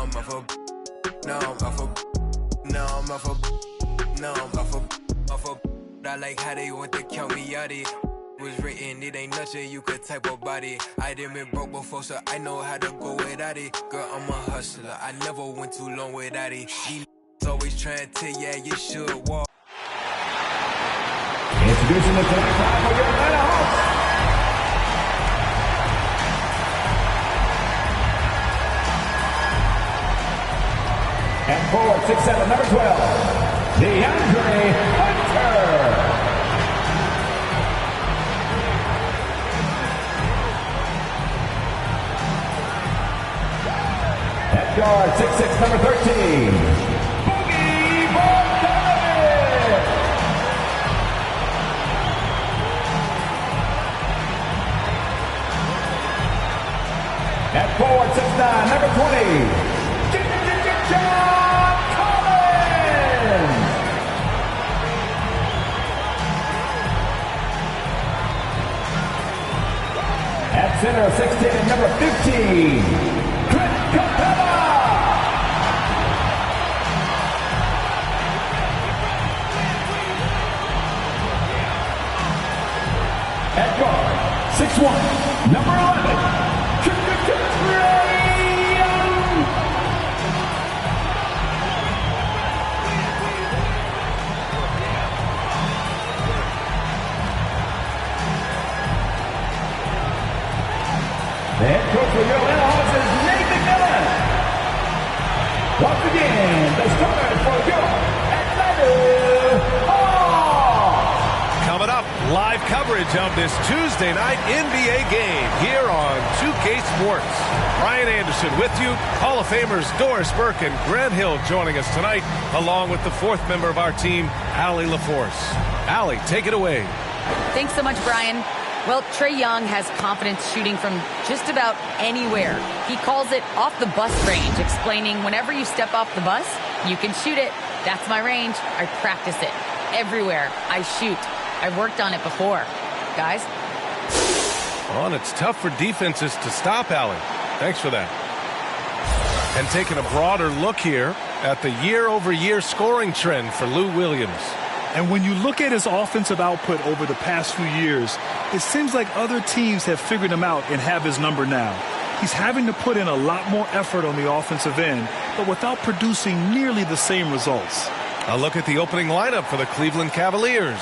I'm off a. No, I'm off a. No, I'm off a. No, I'm off a. I like how they want to count me out it. Was written, it ain't nothing you could type about it. I done been broke before, so I know how to go without it. Girl, I'm a hustler, I never went too long without it. These always trying to tell ya you should walk. Introducing the tonight crowd for your Atlanta Hawks. And forward, 6'7", number 12, DeAndre Hunter. At guard, 6'6", number 13, Boogie Bogdanovic. At forward, 6'9", number 20, John Collins. At center, 6'10", number 15, Clint Capella. At guard, 6'1", number 11, the head coach for your Atlanta Hawks is Nathan Miller. Once again, the starters for your Atlanta Hawks. Coming up, live coverage of this Tuesday night NBA game here on 2K Sports. Brian Anderson with you. Hall of Famers Doris Burke and Grant Hill joining us tonight, along with the fourth member of our team, Allie LaForce. Allie, take it away. Thanks so much, Brian. Well, Trae Young has confidence shooting from just about anywhere. He calls it off the bus range, explaining whenever you step off the bus, you can shoot it. That's my range. I practice it. Everywhere I shoot. I've worked on it before. Guys? Well, and it's tough for defenses to stop Allie. Thanks for that. And taking a broader look here at the year-over-year scoring trend for Lou Williams. And when you look at his offensive output over the past few years, it seems like other teams have figured him out and have his number now. He's having to put in a lot more effort on the offensive end, but without producing nearly the same results. A look at the opening lineup for the Cleveland Cavaliers.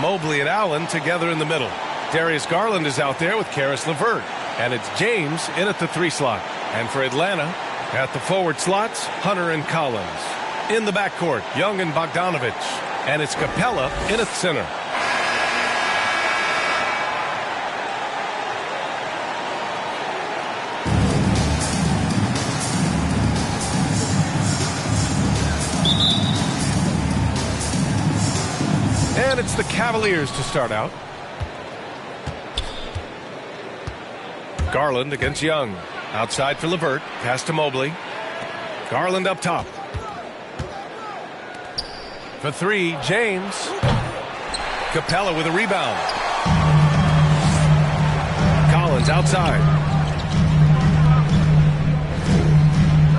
Mobley and Allen together in the middle. Darius Garland is out there with Karis LeVert. And it's James in at the 3 slot. And for Atlanta, at the forward slots, Hunter and Collins. In the backcourt, Young and Bogdanovic. And it's Capella in at center. And it's the Cavaliers to start out. Garland against Young. Outside for LeVert. Pass to Mobley. Garland up top. For 3, James. Capella with a rebound. Collins outside.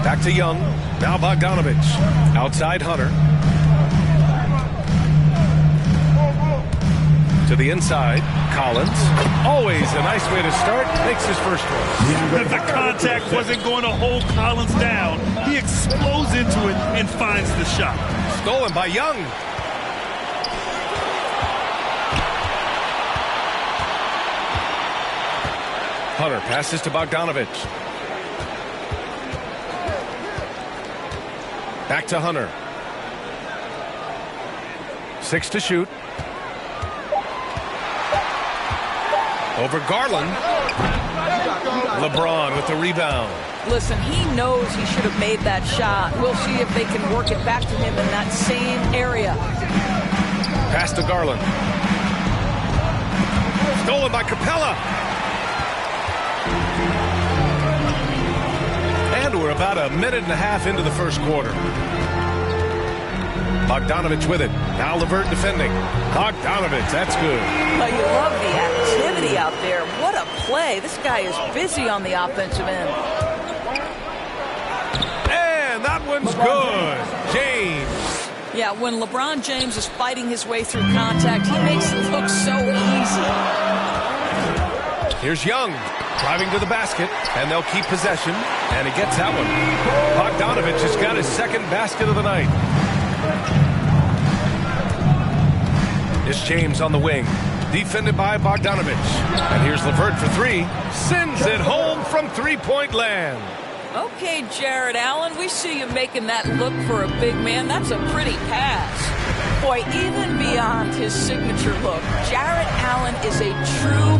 Back to Young. Now Bogdanovic. Outside Hunter. To the inside. Collins. Always a nice way to start. Makes his first one. The contact wasn't going to hold Collins down. He explodes into it and finds the shot. Stolen by Young. Hunter passes to Bogdanovic. Back to Hunter. 6 to shoot. Over Garland. LeBron with the rebound. Listen, he knows he should have made that shot. We'll see if they can work it back to him in that same area. Pass to Garland. Stolen by Capella. And we're about a minute and a half into the first quarter. Bogdanovic with it. Now LeVert defending. Bogdanovic, that's good. Well, you love the activity out there. What a play. This guy is busy on the offensive end. time's good. James. Yeah, when LeBron James is fighting his way through contact, he makes it look so easy. Here's Young driving to the basket, and they'll keep possession, and he gets that one. Bogdanovich has got his second basket of the night. It's James on the wing, defended by Bogdanovich. And here's LeVert for three. Sends it home from three-point land. Okay, Jared Allen, we see you making that look for a big man. That's a pretty pass. Boy, even beyond his signature look, Jared Allen is a true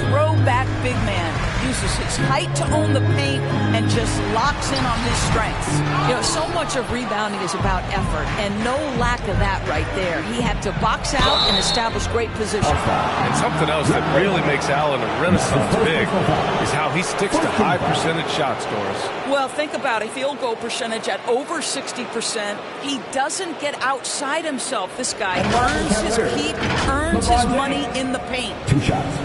throwback big man. Uses his height to own the paint and just locks in on his strengths. You know, so much of rebounding is about effort, and no lack of that right there. He had to box out and establish great position. And something else that really makes Allen a renaissance big is how he sticks to high percentage shots, Doris. Well, think about a field goal percentage at over 60%. He doesn't get outside himself. This guy earns his keep, earns his money in the paint. 2 shots.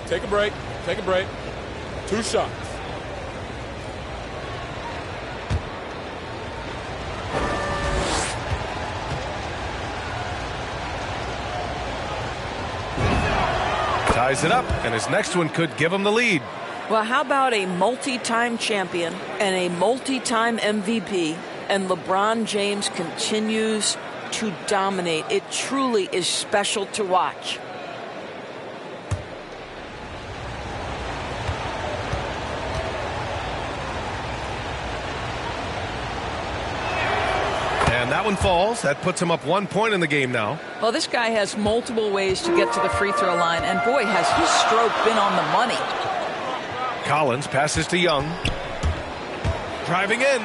Take a break. Take a break. 2 shots. Ties it up, and his next one could give him the lead. Well, how about a multi-time champion and a multi-time MVP, and LeBron James continues to dominate. It truly is special to watch. And that one falls. That puts him up 1 point in the game now. Well, this guy has multiple ways to get to the free throw line, and boy, has his stroke been on the money. Collins passes to Young. Driving in.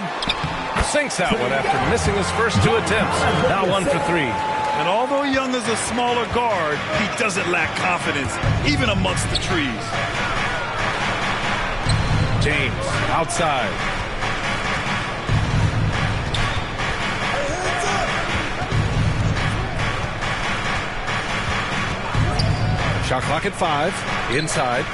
Sinks that one after missing his first 2 attempts. Now 1 for 3. And although Young is a smaller guard, he doesn't lack confidence, even amongst the trees. James outside. Shot clock at 5. Inside.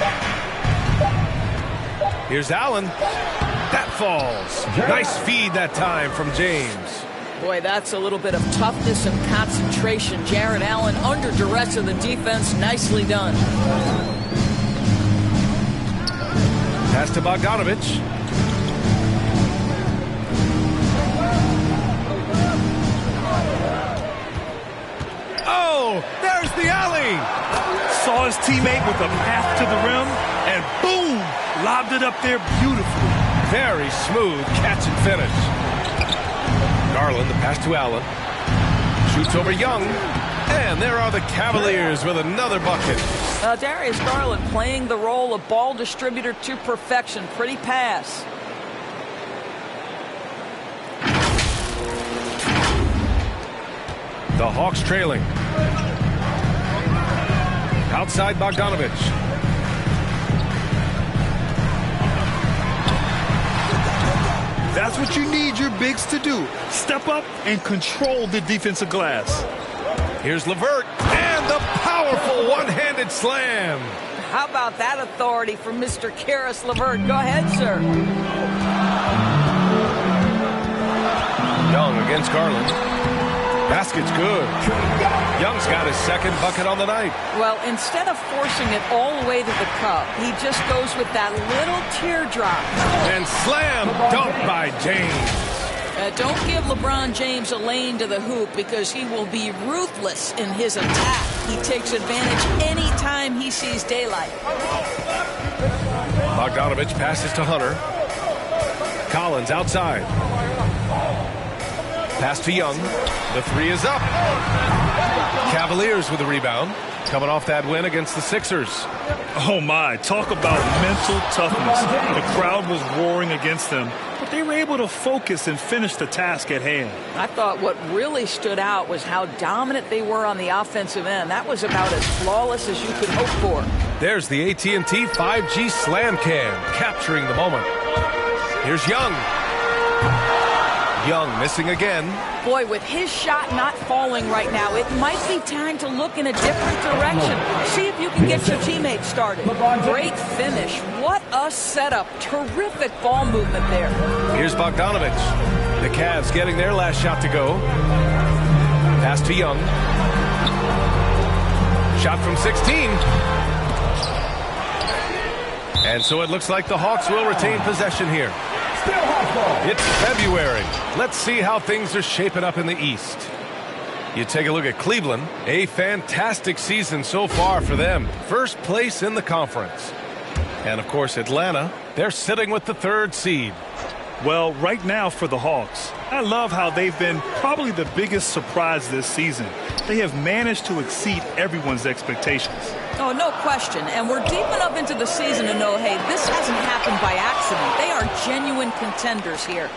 Here's Allen. That falls. Nice feed that time from James. Boy, that's a little bit of toughness and concentration. Jared Allen under duress of the defense. Nicely done. Pass to Bogdanovich. Oh, there's the alley. Saw his teammate with a path to the rim, and boom, lobbed it up there beautifully. Very smooth catch and finish. Garland, the pass to Allen. Shoots over Young. And there are the Cavaliers with another bucket. Darius Garland playing the role of ball distributor to perfection. Pretty pass. The Hawks trailing. Outside Bogdanovich. That's what you need your bigs to do. Step up and control the defensive glass. Here's LeVert, and the powerful one-handed slam. How about that authority from Mr. Caris LeVert? Go ahead, sir. Young against Garland. Basket's good. Young's got his second bucket on the night. Well, instead of forcing it all the way to the cup, he just goes with that little teardrop. And slam dunk by James. Don't give LeBron James a lane to the hoop because he will be ruthless in his attack. He takes advantage anytime he sees daylight. Bogdanovich passes to Hunter. Collins outside. Pass to Young. The 3 is up. Cavaliers with the rebound. Coming off that win against the Sixers. Oh my, talk about mental toughness. The crowd was roaring against them, but they were able to focus and finish the task at hand. I thought what really stood out was how dominant they were on the offensive end. That was about as flawless as you could hope for. There's the AT&T 5G Slam Cam, capturing the moment. Here's Young. Young missing again. Boy, with his shot not falling right now, it might be time to look in a different direction. See if you can get your teammates started. Great finish. What a setup. Terrific ball movement there. Here's Bogdanovich. The Cavs getting their last shot to go. Pass to Young. Shot from 16. And so it looks like the Hawks will retain possession here. It's February. Let's see how things are shaping up in the East. You take a look at Cleveland. A fantastic season so far for them. First place in the conference. And, of course, Atlanta. They're sitting with the 3rd seed. Well, right now for the Hawks, I love how they've been probably the biggest surprise this season. They have managed to exceed everyone's expectations. Oh, no question. And we're deep enough into the season to know, hey, this hasn't happened by accident. They are genuine contenders here.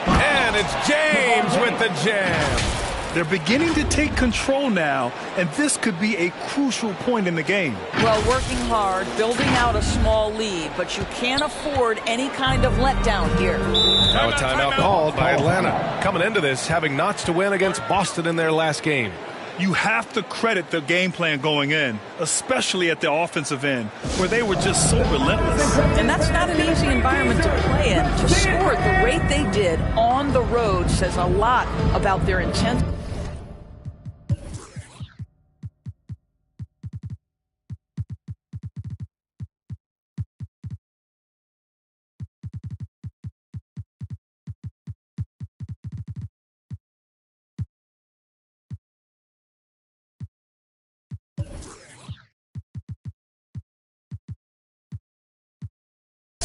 And it's James with the jam. They're beginning to take control now, and this could be a crucial point in the game. Well, working hard, building out a small lead, but you can't afford any kind of letdown here. Now a timeout called by Atlanta. Coming into this, having knots to win against Boston in their last game. You have to credit the game plan going in, especially at the offensive end, where they were just so relentless. And that's not an easy environment to play in. To score at the rate they did on the road says a lot about their intent.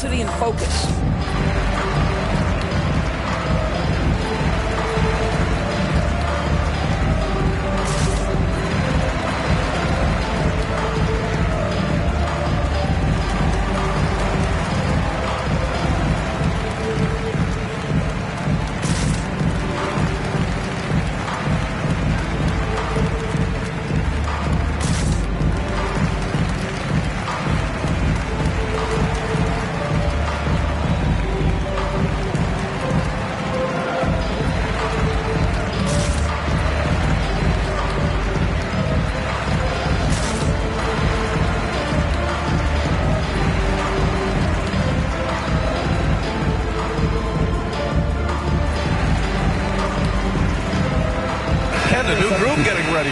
And focus.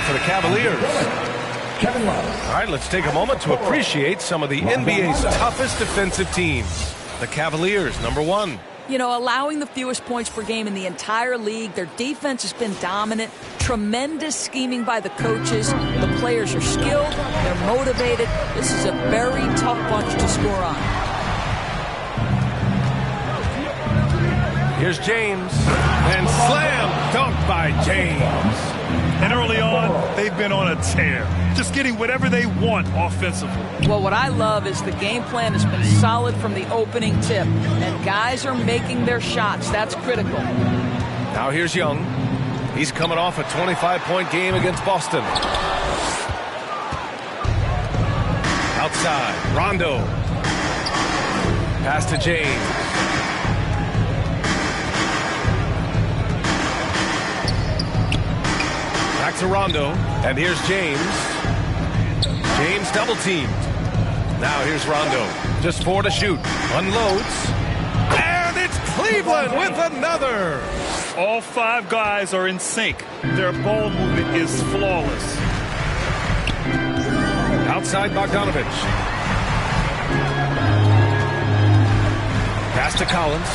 For the Cavaliers. All right, let's take a moment to appreciate some of the NBA's toughest defensive teams. The Cavaliers, #1. You know, allowing the fewest points per game in the entire league. Their defense has been dominant. Tremendous scheming by the coaches. The players are skilled. They're motivated. This is a very tough bunch to score on. Here's James. And slam dunk by James. And early on, they've been on a tear, just getting whatever they want offensively. Well, what I love is the game plan has been solid from the opening tip, and guys are making their shots. That's critical. Now here's Young. He's coming off a 25-point game against Boston. Outside, Rondo. Pass to James. Back to Rondo, and here's James. James double-teamed. Now here's Rondo. Just 4 to shoot. Unloads. And it's Cleveland with another. All 5 guys are in sync. Their ball movement is flawless. Outside Bogdanovich. Pass to Collins.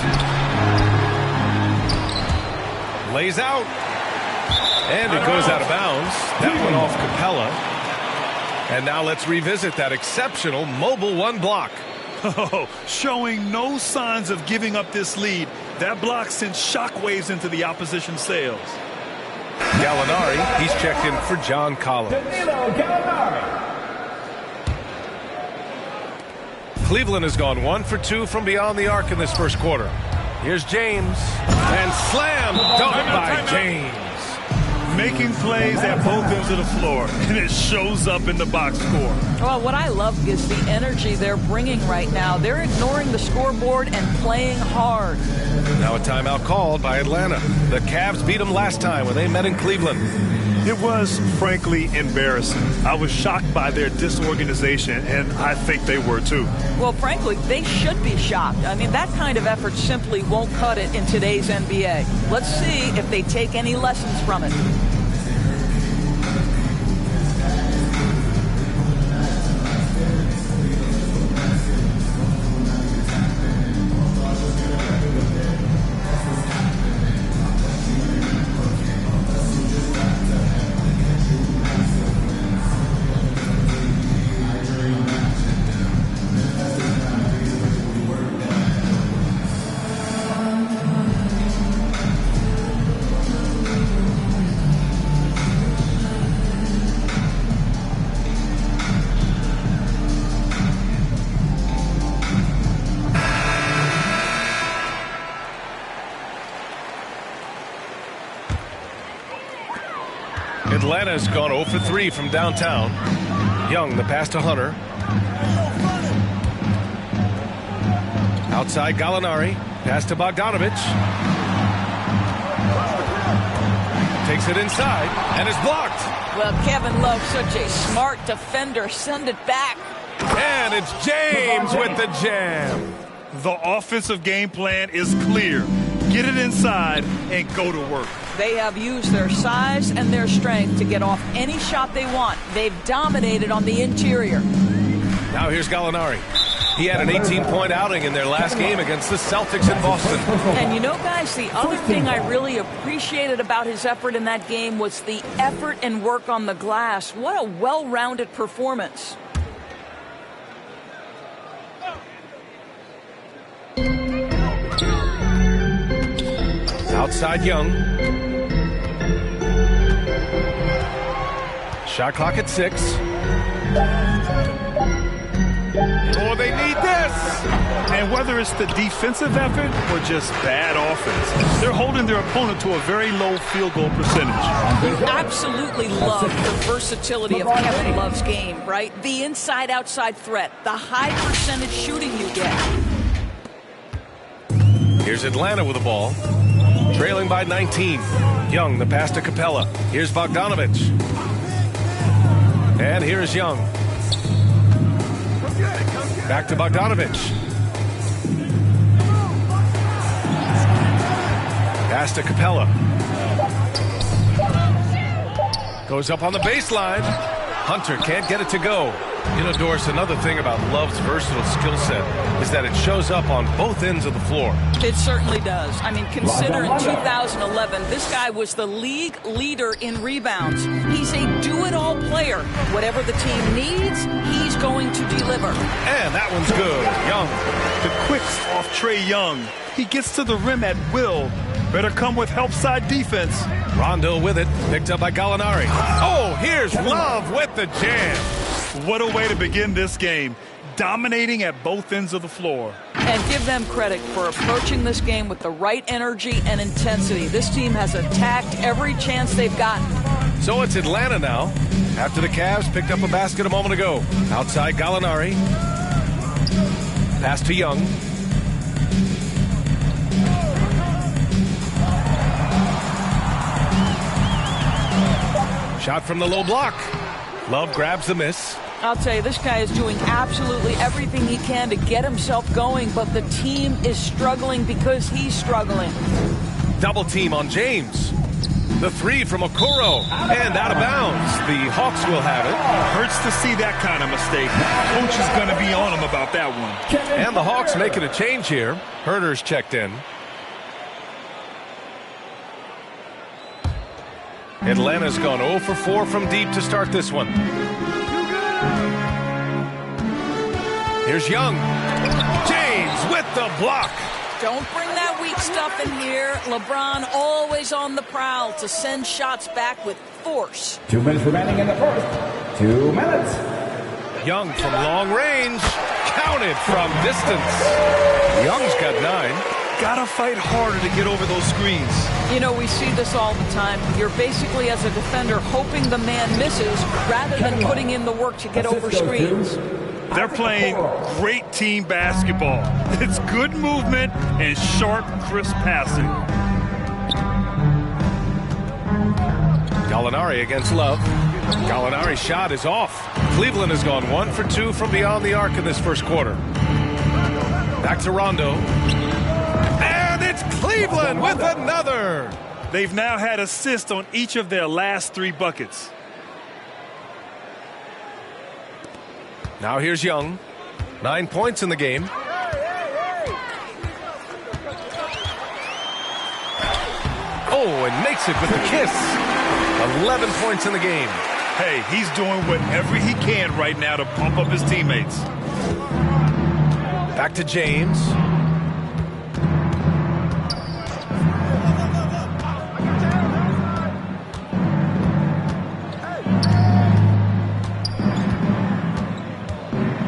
Lays out. And it goes out of bounds. That went off Capella. And now let's revisit that exceptional mobile 1 block. Oh, showing no signs of giving up this lead. That block sent shockwaves into the opposition sails. Gallinari, he's checked in for John Collins. Cleveland has gone 1 for 2 from beyond the arc in this first quarter. Here's James. And slam dunk by James. Making plays at both ends of the floor, and it shows up in the box score. Well, what I love is the energy they're bringing right now. They're ignoring the scoreboard and playing hard. Now a timeout called by Atlanta. The Cavs beat them last time when they met in Cleveland. It was, frankly, embarrassing. I was shocked by their disorganization, and I think they were too. Well, frankly, they should be shocked. I mean, that kind of effort simply won't cut it in today's NBA. Let's see if they take any lessons from it. Atlanta's gone 0 for 3 from downtown. Young, the pass to Hunter. Outside Gallinari. Pass to Bogdanovich. Takes it inside and is blocked. Well, Kevin Love, such a smart defender. Send it back. And it's James with the jam. The offensive game plan is clear. Get it inside and go to work. They have used their size and their strength to get off any shot they want. They've dominated on the interior. Now here's Gallinari. He had an 18-point outing in their last game against the Celtics in Boston. And you know, guys, the other thing I really appreciated about his effort in that game was the effort and work on the glass. What a well-rounded performance. Outside Young. Shot clock at 6. Oh, they need this! And whether it's the defensive effort or just bad offense, they're holding their opponent to a very low field goal percentage. You absolutely love the versatility of Kevin Love's game, right? The inside-outside threat, the high percentage shooting you get. Here's Atlanta with the ball. Trailing by 19. Young, the pass to Capella. Here's Bogdanovich. And here's Young. Back to Bogdanovich. Pass to Capella. Goes up on the baseline. Hunter can't get it to go. You know, Doris, another thing about Love's versatile skill set is that it shows up on both ends of the floor. It certainly does. I mean, consider in 2011, this guy was the league leader in rebounds. He's a do-it-all player. Whatever the team needs, he's going to deliver. And that one's good. Young. The quicks off Trae Young. He gets to the rim at will. Better come with help side defense. Rondo with it. Picked up by Gallinari. Oh, here's Love with the jam. What a way to begin this game. Dominating at both ends of the floor. And give them credit for approaching this game with the right energy and intensity. This team has attacked every chance they've gotten. So it's Atlanta now, after the Cavs picked up a basket a moment ago. Outside Gallinari. Pass to Young. Shot from the low block. Love grabs the miss. I'll tell you, this guy is doing absolutely everything he can to get himself going, but the team is struggling because he's struggling. Double team on James. The three from Okoro, and out of bounds. The Hawks will have it. Hurts to see that kind of mistake. Coach is going to be on him about that one. And the Hawks making a change here. Herter's checked in. Atlanta's gone 0 for 4 from deep to start this one. Here's Young. James with the block. Don't bring that weak stuff in here. LeBron always on the prowl to send shots back with force. 2 minutes remaining in the first. 2 minutes. Young from long range. Counted from distance. Young's got 9. Gotta fight harder to get over those screens. You know, we see this all the time. You're basically, as a defender, hoping the man misses rather than putting in the work to get over screens. They're playing great team basketball. It's good movement and sharp, crisp passing. Gallinari against Love. Gallinari's shot is off. Cleveland has gone 1 for 2 from beyond the arc in this first quarter. Back to Rondo. And it's Cleveland with another. They've now had assists on each of their last 3 buckets. Now here's Young. 9 points in the game. Oh, and makes it with a kiss. 11 points in the game. Hey, he's doing whatever he can right now to pump up his teammates. Back to James.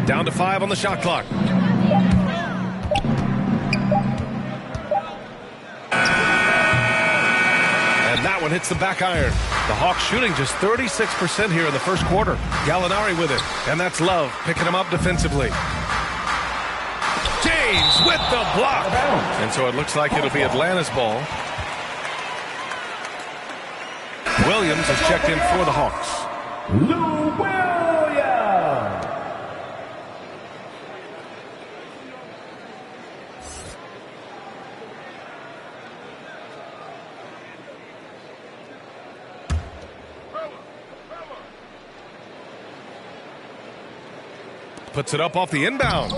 Down to 5 on the shot clock. And that one hits the back iron. The Hawks shooting just 36% here in the first quarter. Gallinari with it. And that's Love picking him up defensively. James with the block. And so it looks like it'll be Atlanta's ball. Williams is checked in for the Hawks. Lou Williams. Puts it up off the inbound.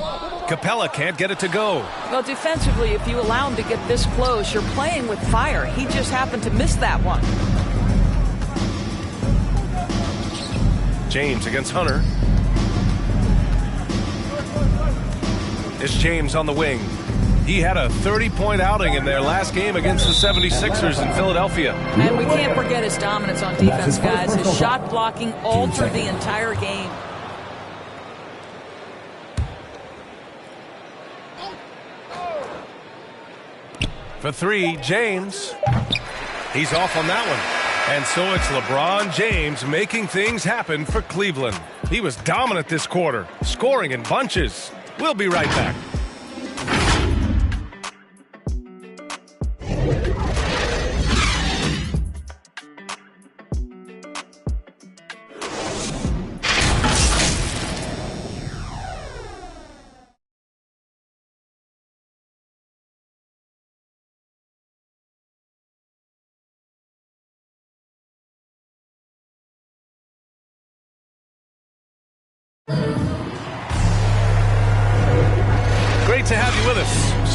Capella can't get it to go. Well, defensively, if you allow him to get this close, you're playing with fire. He just happened to miss that one. James against Hunter. It's James on the wing. He had a 30-point outing in their last game against the 76ers in Philadelphia. And we can't forget his dominance on defense, guys. His shot blocking altered the entire game. For 3, James. He's off on that one. And so it's LeBron James making things happen for Cleveland. He was dominant this quarter, scoring in bunches. We'll be right back. Great to have you with us.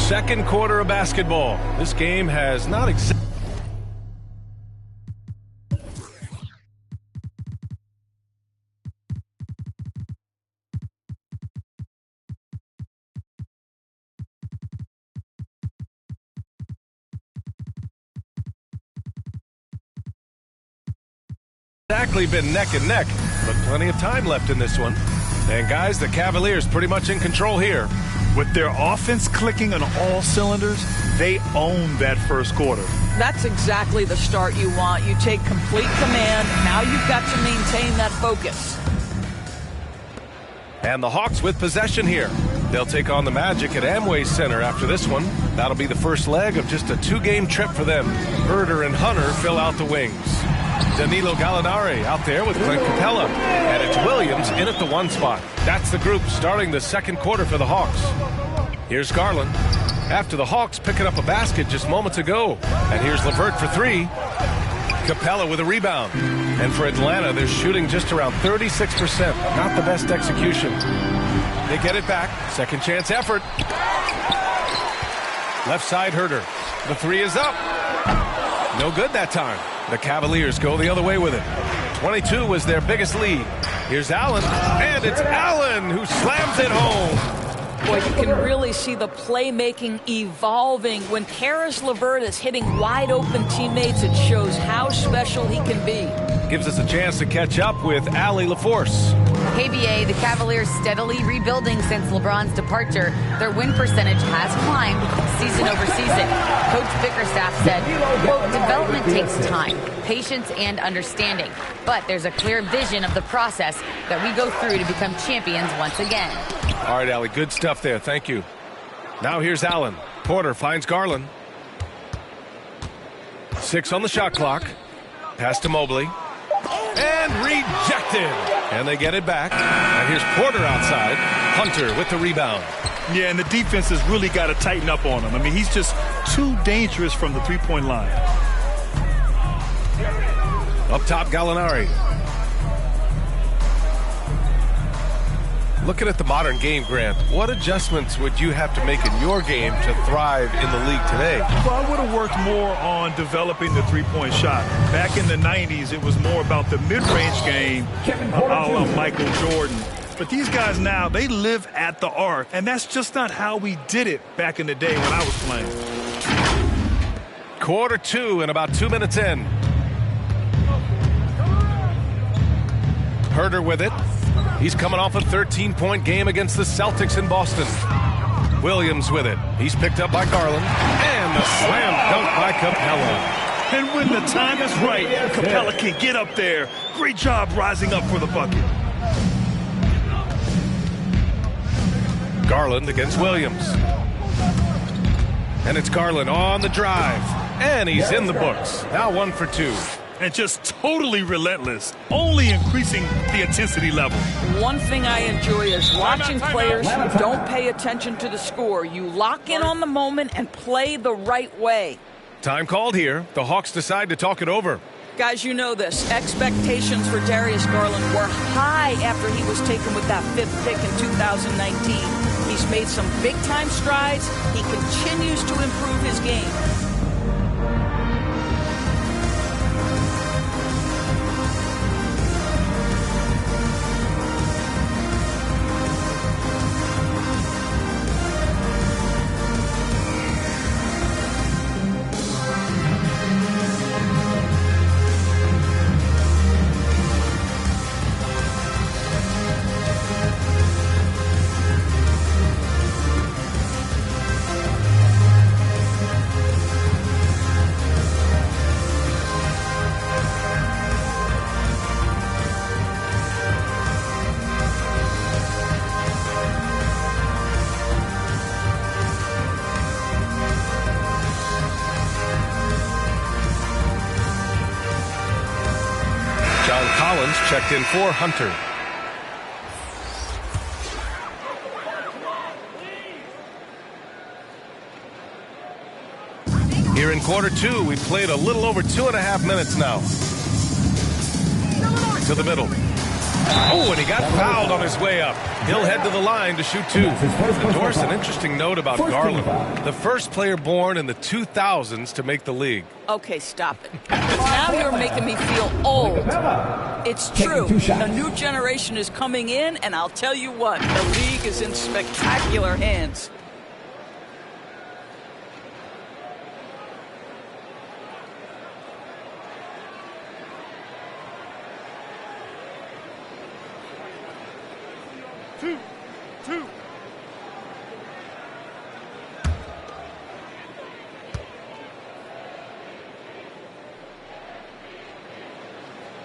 Second quarter of basketball. This game has not exactly been neck and neck, but plenty of time left in this one. And guys, the Cavaliers pretty much in control here. With their offense clicking on all cylinders, they own that first quarter. That's exactly the start you want. You take complete command. Now you've got to maintain that focus. And the Hawks with possession here. They'll take on the Magic at Amway Center after this one. That'll be the first leg of just a 2-game trip for them. Herder and Hunter fill out the wings. Danilo Gallinari out there with Clint Capella. And it's Williams in at the 1 spot. That's the group starting the second quarter for the Hawks. Here's Garland. After the Hawks picking up a basket just moments ago. And here's LeVert for 3. Capella with a rebound. And for Atlanta, they're shooting just around 36%. Not the best execution. They get it back. Second chance effort. Left side Herder. The 3 is up. No good that time. The Cavaliers go the other way with it. 22 was their biggest lead. Here's Allen, and it's Allen who slams it home. Boy, you can really see the playmaking evolving. When Caris LeVert is hitting wide-open teammates, it shows how special he can be. Gives us a chance to catch up with Allie LaForce. KBA, the Cavaliers steadily rebuilding since LeBron's departure. Their win percentage has climbed season over season. Coach Bickerstaff said, quote, development takes time, patience, and understanding. But there's a clear vision of the process that we go through to become champions once again. All right, Allie, good stuff there. Thank you. Now here's Allen. Porter finds Garland. 6 on the shot clock. Pass to Mobley. And rejected. And they get it back. And here's Porter outside. Hunter with the rebound. Yeah, and the defense has really got to tighten up on him. I mean, he's just too dangerous from the three-point line. Up top, Gallinari. Looking at the modern game, Grant, what adjustments would you have to make in your game to thrive in the league today? Well, I would have worked more on developing the three-point shot. Back in the 90s, it was more about the mid-range game, a la Michael Jordan. But these guys now, they live at the arc, and that's just not how we did it back in the day when I was playing. Quarter 2 and about 2 minutes in. Herter with it. He's coming off a 13-point game against the Celtics in Boston. Williams with it. He's picked up by Garland. And the slam dunk by Capella. And when the time is right, Capella can get up there. Great job rising up for the bucket. Garland against Williams. And it's Garland on the drive. And he's in the books. Now 1 for 2. And just totally relentless, only increasing the intensity level. One thing I enjoy is watching players who don't pay attention to the score. You lock in on the moment and play the right way. Time called here. The Hawks decide to talk it over. Guys, you know this. Expectations for Darius Garland were high after he was taken with that 5th pick in 2019. He's made some big-time strides. He continues to improve his game. Checked in for Hunter. Here in quarter 2, we played a little over 2.5 minutes now. To the middle. Oh, and he got fouled on his way up. He'll head to the line to shoot 2. And Doris, an interesting note about Garland. The first player born in the 2000s to make the league. Okay, stop it. Now you're making me feel old. It's true. A new generation is coming in, and I'll tell you what, the league is in spectacular hands. Two.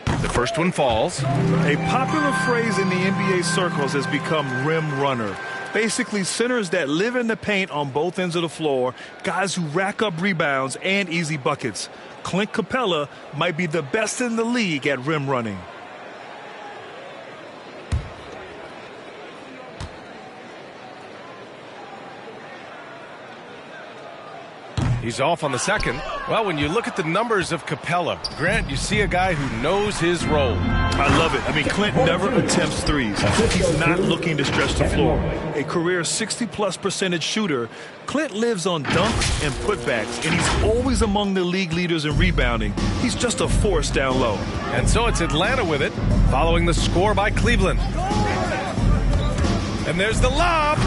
The first one falls. A popular phrase in the NBA circles has become rim runner. Basically, centers that live in the paint on both ends of the floor, guys who rack up rebounds and easy buckets. Clint Capella might be the best in the league at rim running. He's off on the second. Well, when you look at the numbers of Capella, Grant, you see a guy who knows his role. I love it. I mean, Clint never attempts threes. He's not looking to stretch the floor. A career 60+% shooter, Clint lives on dunks and putbacks, and he's always among the league leaders in rebounding. He's just a force down low. And so it's Atlanta with it, following the score by Cleveland. And there's the lob.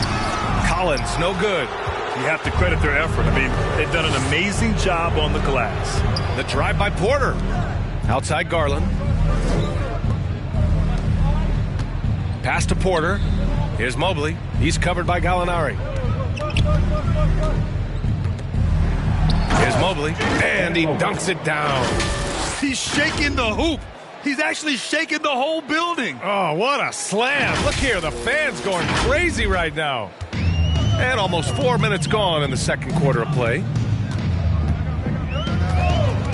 Collins, no good. You have to credit their effort. I mean, they've done an amazing job on the glass. The drive by Porter. Outside Garland. Pass to Porter. Here's Mobley. He's covered by Gallinari. Mobley, and he dunks it down. He's shaking the hoop. He's actually shaking the whole building. Oh, what a slam. Look here, the fans going crazy right now. And almost 4 minutes gone in the second quarter of play.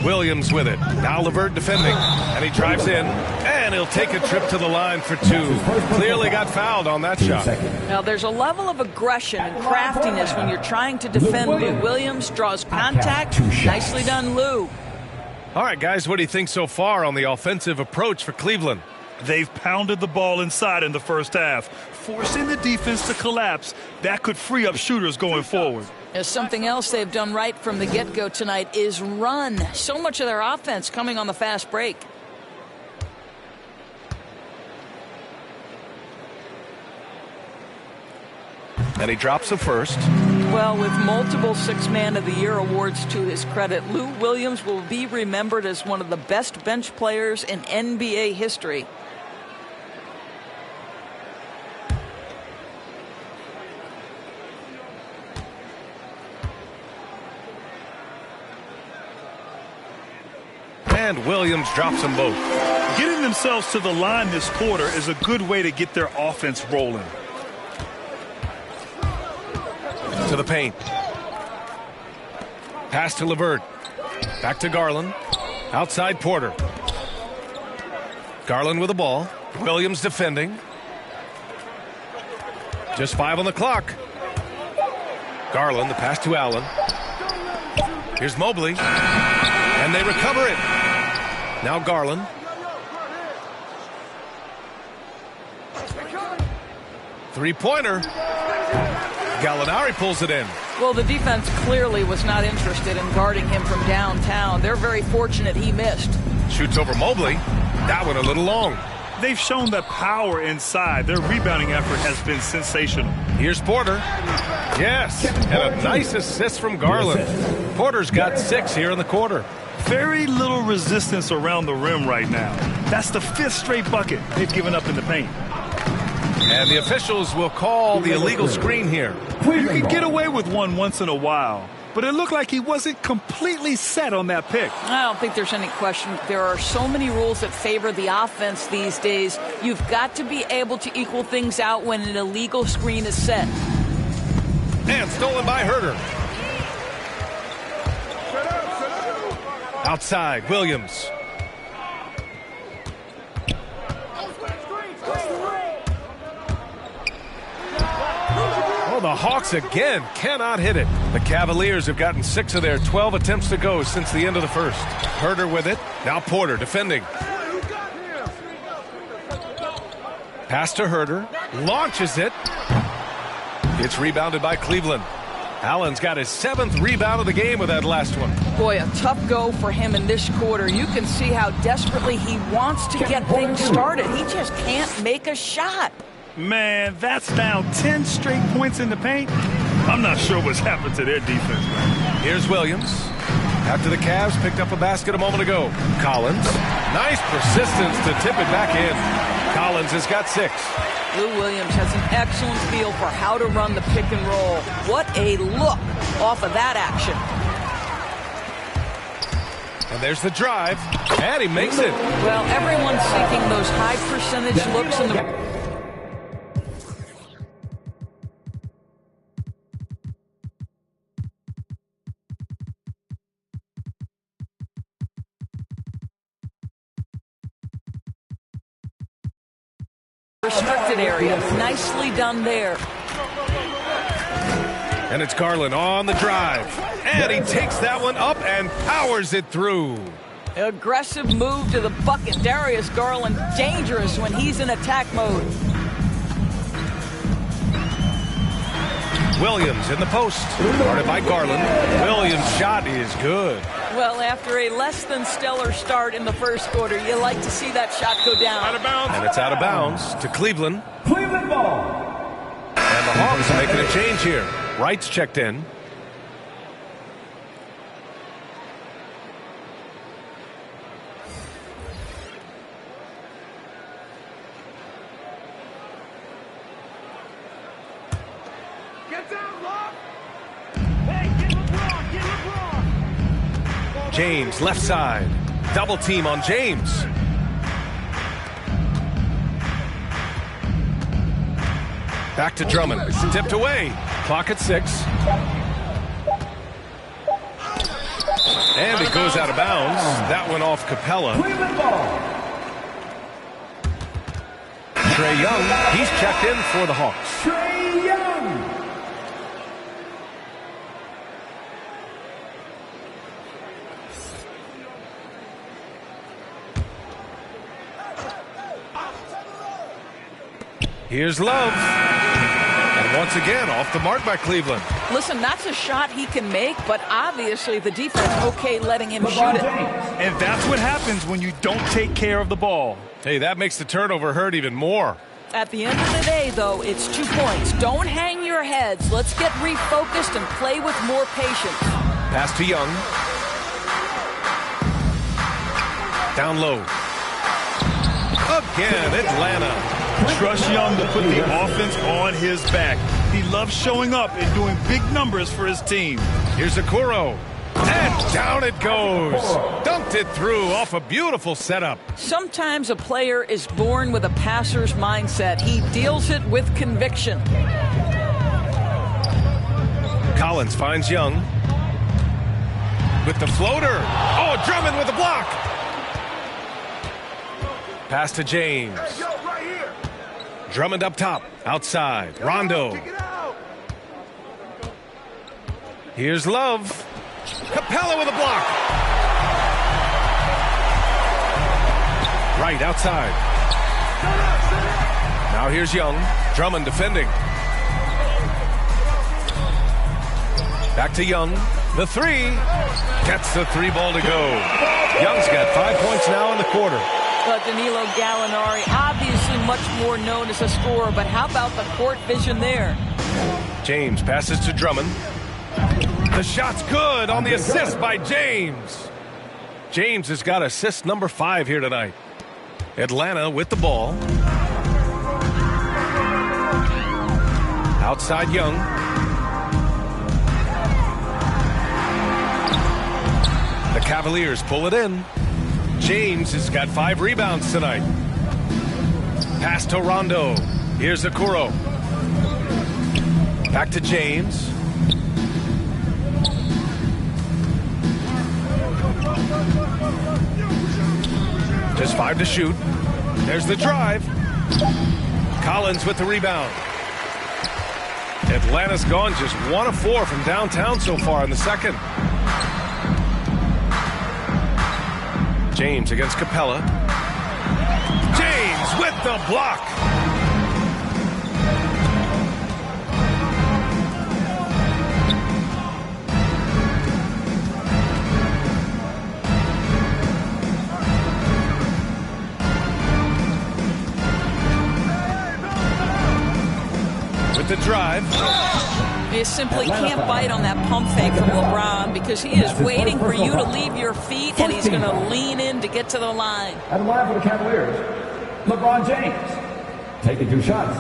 Williams with it. Now LeVert defending. And he drives in. And he'll take a trip to the line for two. Clearly got fouled on that shot. Now, there's a level of aggression and craftiness when you're trying to defend Lou Williams. Draws contact. Nicely done, Lou. All right, guys, what do you think so far on the offensive approach for Cleveland? They've pounded the ball inside in the first half, forcing the defense to collapse. That could free up shooters going forward. Something else they've done right from the get-go tonight is run. So much of their offense coming on the fast break. And he drops the first. Well, with multiple Six-Man of the Year awards to his credit, Lou Williams will be remembered as one of the best bench players in NBA history. And Williams drops them both. Getting themselves to the line this quarter is a good way to get their offense rolling. To the paint. Pass to LeVert. Back to Garland. Outside Porter. Garland with the ball. Williams defending. Just 5 on the clock. Garland, the pass to Allen. Here's Mobley. And they recover it. Now Garland. Three-pointer. Gallinari pulls it in. Well, the defense clearly was not interested in guarding him from downtown. They're very fortunate he missed. Shoots over Mobley. That one a little long. They've shown the power inside. Their rebounding effort has been sensational. Here's Porter. Yes, and a nice assist from Garland. Porter's got 6 here in the quarter. Very little resistance around the rim right now. That's the 5th straight bucket they've given up in the paint. And the officials will call the illegal screen here. You can get away with one once in a while, but it looked like he wasn't completely set on that pick. I don't think there's any question. There are so many rules that favor the offense these days. You've got to be able to equal things out when an illegal screen is set. And stolen by Herter. Outside, Williams. Oh, the Hawks again cannot hit it. The Cavaliers have gotten 6 of their 12 attempts to go since the end of the first. Herter with it. Now Porter defending. Pass to Herter. Launches it. It's rebounded by Cleveland. Allen's got his 7th rebound of the game with that last one. Boy, a tough go for him in this quarter. You can see how desperately he wants to get things started. He just can't make a shot. Man, that's now 10 straight points in the paint. I'm not sure what's happened to their defense, man. Here's Williams. After the Cavs picked up a basket a moment ago. Collins. Nice persistence to tip it back in. Collins has got 6. Lou Williams has an excellent feel for how to run the pick and roll. What a look off of that action. And there's the drive. And he makes it. Well, everyone's seeking those high percentage looks in the... restricted area. Nicely done there. And it's Garland on the drive. And he takes that one up and powers it through. Aggressive move to the bucket. Darius Garland, dangerous when he's in attack mode. Williams in the post. Guarded by Garland. Williams' shot is good. Well, after a less than stellar start in the first quarter, you like to see that shot go down. Out of bounds. And it's out of bounds to Cleveland. Cleveland ball. And the Hawks making a change here. Wright's checked in. Get down, Rob. Hey, get LeBron, get LeBron. James, left side. Double team on James. Back to Drummond. Tipped away. Clock at 6. And it goes out of bounds. That went off Capella. Trae Young, he's checked in for the Hawks. Trae Young. Here's Love. And once again, off the mark by Cleveland. Listen, that's a shot he can make, but obviously the defense okay letting him shoot it. And that's what happens when you don't take care of the ball. Hey, that makes the turnover hurt even more. At the end of the day, though, it's 2 points. Don't hang your heads. Let's get refocused and play with more patience. Pass to Young. Down low. Again, Atlanta. Trust Young to put the offense on his back. He loves showing up and doing big numbers for his team. Here's Okoro. And down it goes. Dunked it through off a beautiful setup. Sometimes a player is born with a passer's mindset. He deals it with conviction. Collins finds Young. With the floater. Oh, Drummond with the block. Pass to James. Drummond up top. Outside. Rondo. Here's Love. Capella with a block. Right outside. Now here's Young. Drummond defending. Back to Young. The 3. Gets the 3 ball to go. Young's got 5 points now in the quarter. But Danilo Gallinari, obviously much more known as a scorer, but how about the court vision there? James passes to Drummond. The shot's good on the assist by James. James has got assist number 5 here tonight. Atlanta with the ball. Outside Young. The Cavaliers pull it in. James has got 5 rebounds tonight. Pass to Rondo. Here's Okoro. Back to James. Just 5 to shoot. There's the drive. Collins with the rebound. Atlanta's gone just 1 of 4 from downtown so far in the second. James against Capella. James with the block. With the drive. You simply can't bite on that pump fake from LeBron because he is waiting for you to leave your feet and he's going to lean in to get to the line. At the line for the Cavaliers, LeBron James. Taking 2 shots.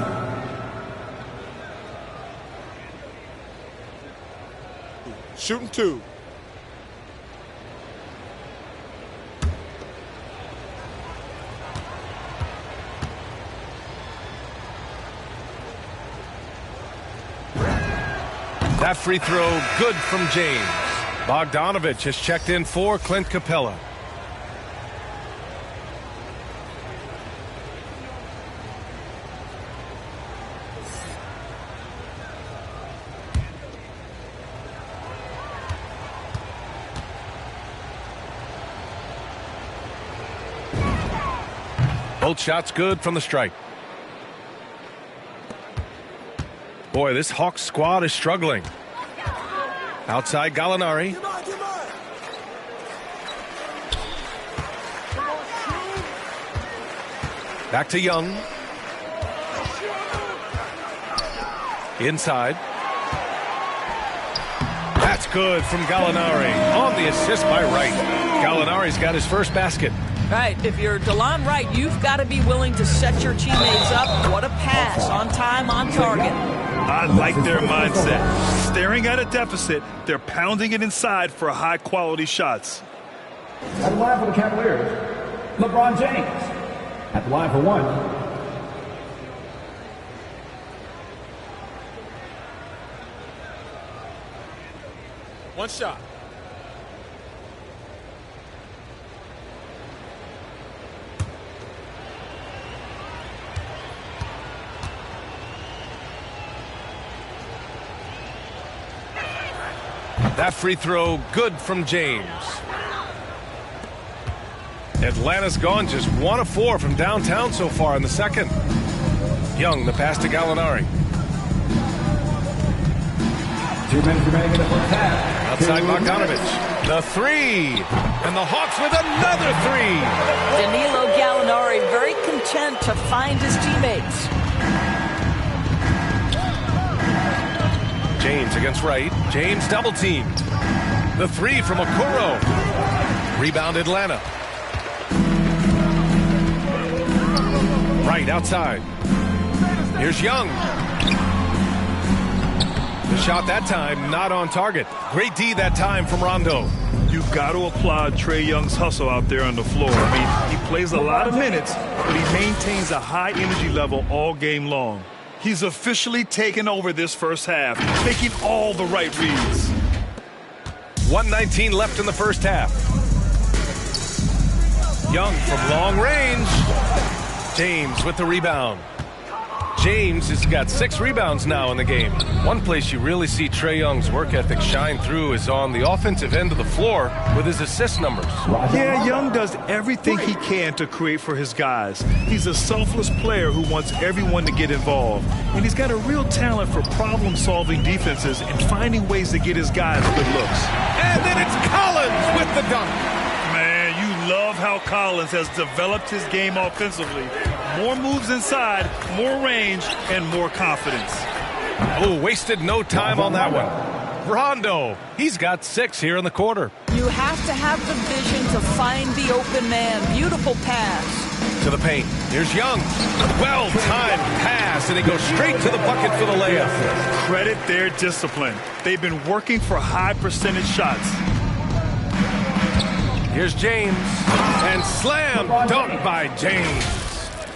Shooting 2. That free throw good from James. Bogdanovich has checked in for Clint Capella. Both shots good from the stripe. Boy, this Hawks squad is struggling. Outside Gallinari. Back to Young. Inside. That's good from Gallinari on the assist by Wright. Gallinari's got his first basket. Right, if you're DeLon Wright, you've got to be willing to set your teammates up. What a pass, on time, on target. I like their mindset. Staring at a deficit, they're pounding it inside for high-quality shots. At the line for the Cavaliers, LeBron James. At the line for one. One shot. That free throw good from James. Atlanta's gone just 1 of 4 from downtown so far in the second. Young, the pass to Gallinari. 2 minutes remaining in the first half. Outside Bogdanovich. The three. And the Hawks with another three. Danilo Gallinari very content to find his teammates. James against Wright. James double teamed. The three from Okoro. Rebound Atlanta. Wright outside. Here's Young. The shot that time not on target. Great D that time from Rondo. You've got to applaud Trae Young's hustle out there on the floor. I mean, he plays a lot of minutes, but he maintains a high energy level all game long. He's officially taken over this first half, making all the right reads. 1:19 left in the first half. Young from long range. James with the rebound. James has got 6 rebounds now in the game. One place you really see Trae Young's work ethic shine through is on the offensive end of the floor with his assist numbers. Yeah, Young does everything he can to create for his guys. He's a selfless player who wants everyone to get involved. And he's got a real talent for problem-solving defenses and finding ways to get his guys good looks. And then it's Collins with the dunk. Man, you love how Collins has developed his game offensively. More moves inside, more range, and more confidence. Oh, wasted no time on that one. Rondo, he's got 6 here in the quarter. You have to have the vision to find the open man. Beautiful pass. To the paint. Here's Young. Well-timed pass, and he goes straight to the bucket for the layup. Credit their discipline. They've been working for high percentage shots. Here's James. And slam dunk by James.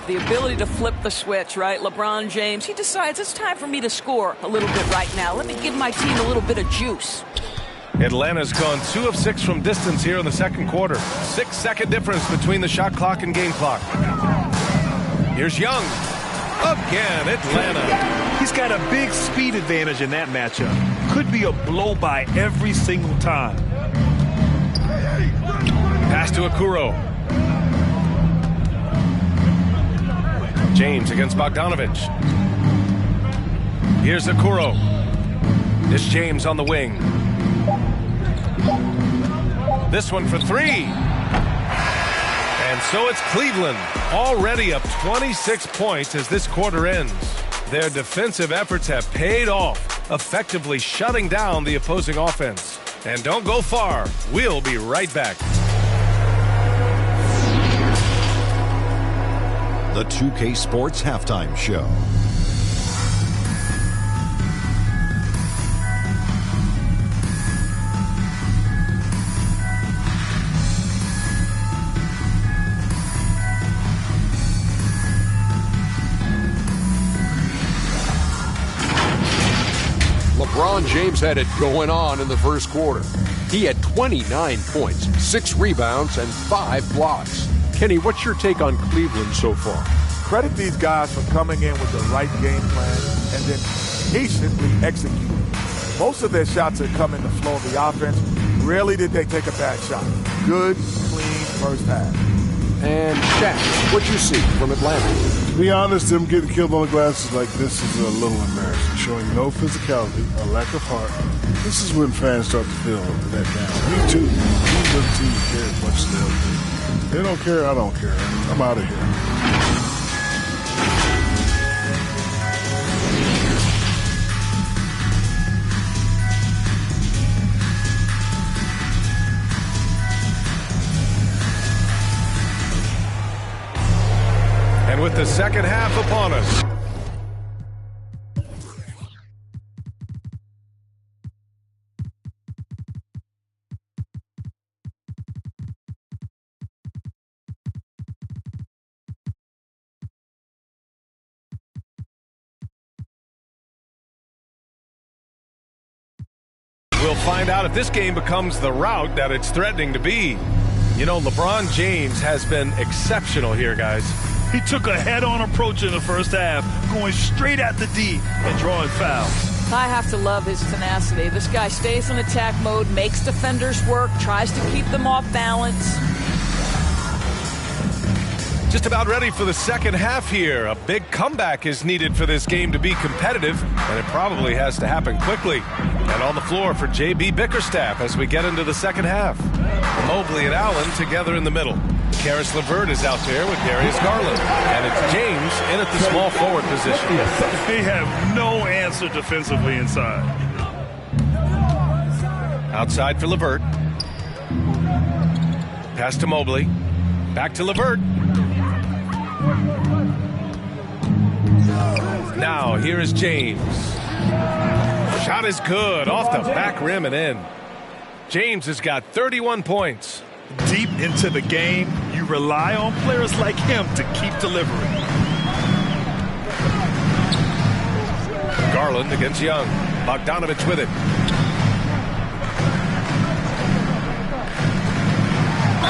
The ability to flip the switch, right? LeBron James, he decides it's time for me to score a little bit right now. Let me give my team a little bit of juice. Atlanta's gone 2 of 6 from distance here in the second quarter. 6-second difference between the shot clock and game clock. Here's Young. Again, Atlanta. He's got a big speed advantage in that matchup. Could be a blow by every single time. Pass to Okoro. James against Bogdanovich. Here's Okoro. This James on the wing. This one for 3. And so it's Cleveland, already up 26 points as this quarter ends. Their defensive efforts have paid off, effectively shutting down the opposing offense. And don't go far. We'll be right back. The 2K Sports Halftime Show. LeBron James had it going on in the first quarter. He had 29 points, 6 rebounds, and 5 blocks. Kenny, what's your take on Cleveland so far? Credit these guys for coming in with the right game plan and then patiently executing. Most of their shots that come in the flow of the offense, rarely did they take a bad shot. Good, clean first half. And Shaq, what you see from Atlanta? To be honest, them getting killed on the glass is like this is a little embarrassing, showing no physicality, a lack of heart. This is when fans start to feel that down. Me too. These other teams care as much as they do. They don't care, I don't care. I'm out of here. And with the second half upon us, we'll find out if this game becomes the rout that it's threatening to be. You know, LeBron James has been exceptional here, guys. He took a head-on approach in the first half, going straight at the D and drawing fouls. I have to love his tenacity. This guy stays in attack mode, makes defenders work, tries to keep them off balance. Just about ready for the second half here. A big comeback is needed for this game to be competitive, and it probably has to happen quickly. And on the floor for J.B. Bickerstaff as we get into the second half. Mobley and Allen together in the middle. Caris LeVert is out there with Darius Garland. And it's James in at the small forward position. They have no answer defensively inside. Outside for LeVert. Pass to Mobley. Back to LeVert. Now, here is James. Shot is good. Off the back rim and in. James has got 31 points. Deep into the game, you rely on players like him to keep delivering. Garland against Young. Bogdanovich with it.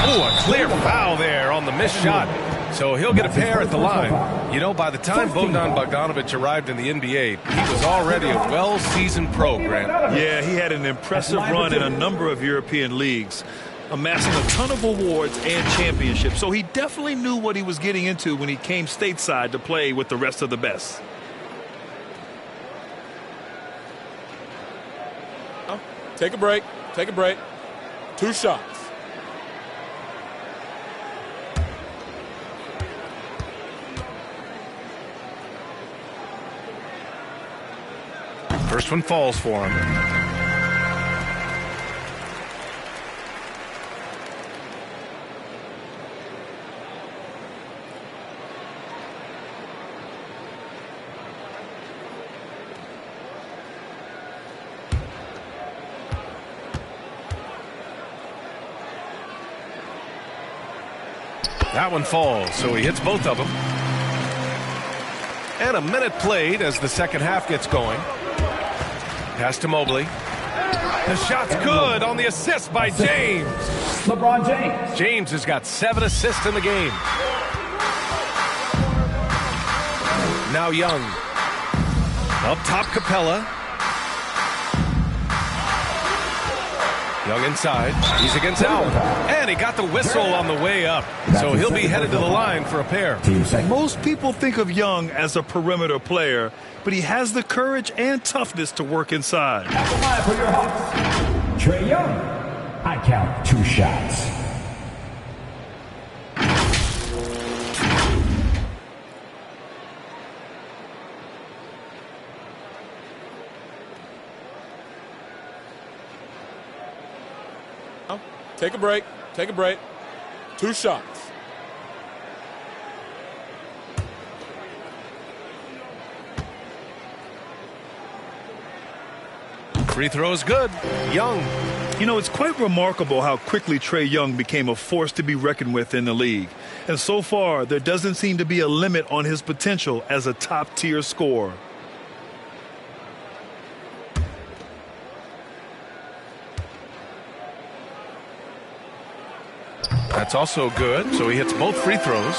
Oh, a clear foul there on the missed shot. So he'll get a pair at the line. You know, by the time Bogdanovich arrived in the NBA, he was already a well-seasoned pro, Grant. Yeah, he had an impressive run in a number of European leagues, amassing a ton of awards and championships. So he definitely knew what he was getting into when he came stateside to play with the rest of the best. Take a break. Take a break. 2 shots. First one falls for him. That one falls, so he hits both of them. And a minute played as the second half gets going. Pass to Mobley. The shot's good on the assist by James. LeBron James. James has got 7 assists in the game. Now Young. Up top, Capella. Young inside. He's against Allen. And he got the whistle on the way up. So he'll be headed to the line for a pair. Most people think of Young as a perimeter player, but he has the courage and toughness to work inside. At the line for your Hawks, Trae Young. I count 2 shots. Take a break. Take a break. 2 shots. Free throw is good. Young. You know, it's quite remarkable how quickly Trae Young became a force to be reckoned with in the league. And so far, there doesn't seem to be a limit on his potential as a top-tier scorer. That's also good, so he hits both free throws.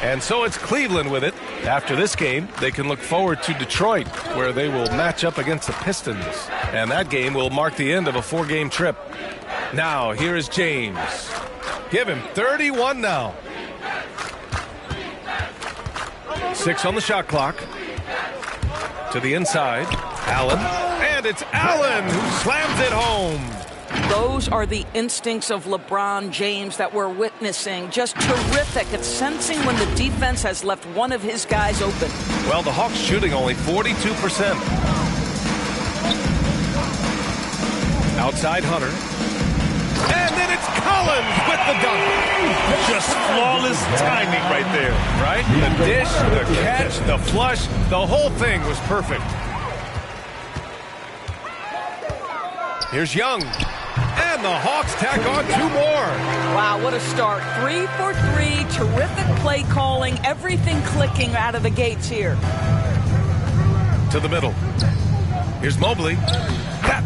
And so it's Cleveland with it. After this game, they can look forward to Detroit, where they will match up against the Pistons. And that game will mark the end of a 4-game trip. Now, here is James. Give him 31 now. 6 on the shot clock. To the inside. Allen. And it's Allen who slams it home. Those are the instincts of LeBron James that we're witnessing. Just terrific at sensing when the defense has left one of his guys open. Well, the Hawks shooting only 42%. Outside Hunter. And then it's Collins with the dunk. Just flawless timing right there. Right? The dish, the catch, the flush, the whole thing was perfect. Here's Young. And the Hawks tack on 2 more. Wow, what a start. 3 for 3. Terrific play calling. Everything clicking out of the gates here. To the middle. Here's Mobley.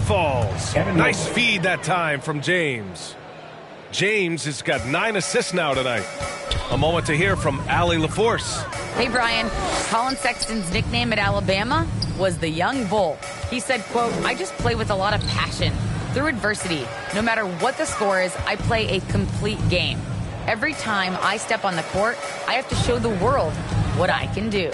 falls. Nice feed that time from James. James has got 9 assists now tonight. A moment to hear from Allie LaForce. Hey, Brian. Colin Sexton's nickname at Alabama was the Young Bull. He said, quote, "I just play with a lot of passion. Through adversity, no matter what the score is, I play a complete game. Every time I step on the court, I have to show the world what I can do."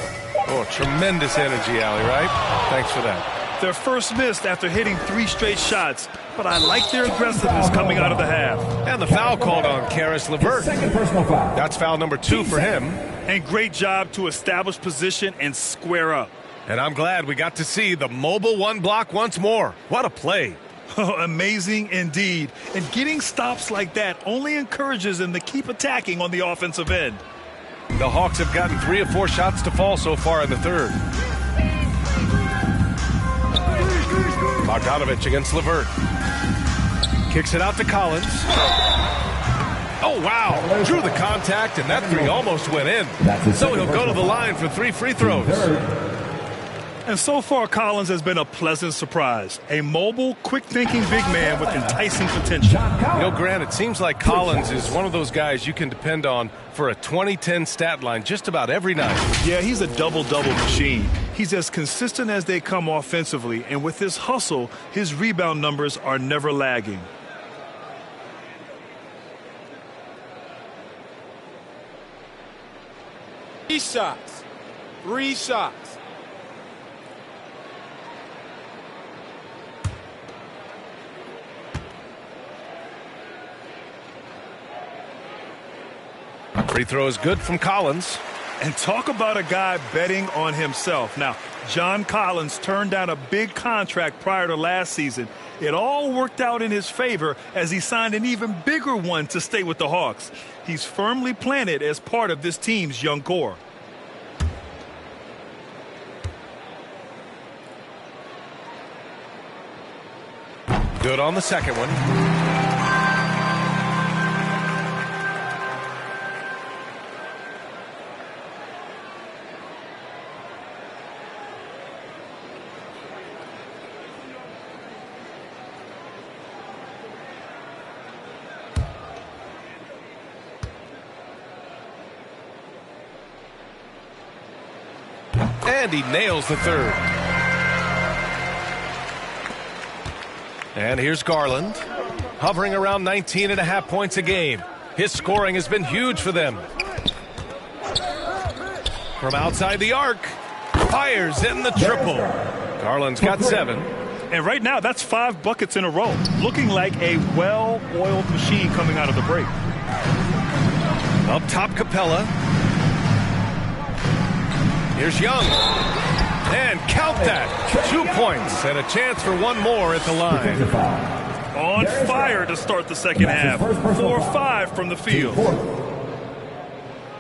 Oh, tremendous energy, Allie, right? Thanks for that. Their first missed after hitting 3 straight shots, but I like their aggressiveness coming out of the half. And the foul called on Caris LeVert. Second personal foul. That's foul number 2 for him. And great job to establish position and square up. And I'm glad we got to see the mobile 1 block once more. What a play. Oh, amazing indeed. And getting stops like that only encourages them to keep attacking on the offensive end. The Hawks have gotten 3 or 4 shots to fall so far in the third. Bogdanovich against LeVert. Kicks it out to Collins. Oh, wow. Drew the contact, and that 3 almost went in. So he'll go to the line for 3 free throws. And so far, Collins has been a pleasant surprise. A mobile, quick-thinking big man with enticing potential. You know, Grant, it seems like Collins is one of those guys you can depend on for a 2010 stat line just about every night. Yeah, he's a double-double machine. He's as consistent as they come offensively, and with his hustle, his rebound numbers are never lagging. Three shots. 3 shots. Free throw is good from Collins. And talk about a guy betting on himself. Now, John Collins turned down a big contract prior to last season. It all worked out in his favor as he signed an even bigger one to stay with the Hawks. He's firmly planted as part of this team's young core. Good on the second one. And he nails the third. And here's Garland, hovering around 19.5 points a game. His scoring has been huge for them. From outside the arc, fires in the triple. Garland's got 7. And right now, that's 5 buckets in a row. Looking like a well-oiled machine coming out of the break. Up top, Capella. Here's Young. And count that. 2 points and a chance for 1 more at the line. On fire to start the second half. 4-5 from the field.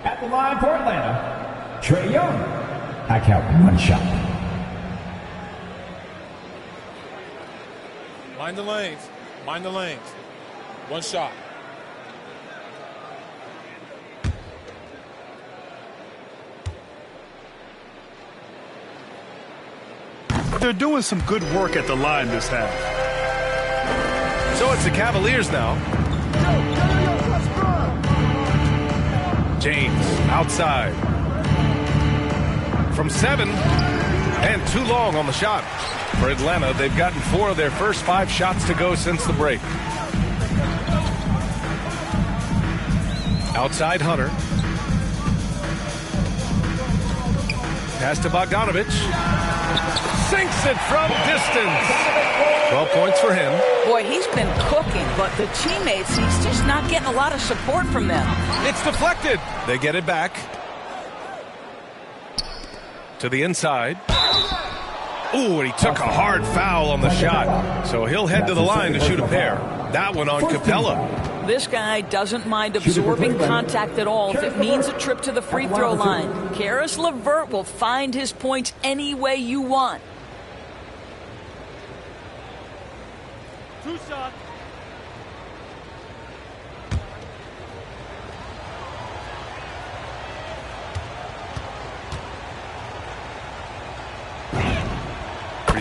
At the line for Atlanta, Trae Young. I count 1 shot. Mind the lanes. Mind the lanes. 1 shot. They're doing some good work at the line this half. So it's the Cavaliers now. James outside. From 7. And too long on the shot. For Atlanta, they've gotten 4 of their first 5 shots to go since the break. Outside Hunter. Pass to Bogdanovich. Sinks it from distance. 12 points for him. Boy, he's been cooking, but the teammates, he's just not getting a lot of support from them. It's deflected. They get it back. To the inside. Ooh, and he took a hard foul on the shot. So he'll head to the line to shoot a pair. That one on Capella. This guy doesn't mind absorbing contact at all if it means a trip to the free throw line. Caris LeVert will find his points any way you want. 2 shots.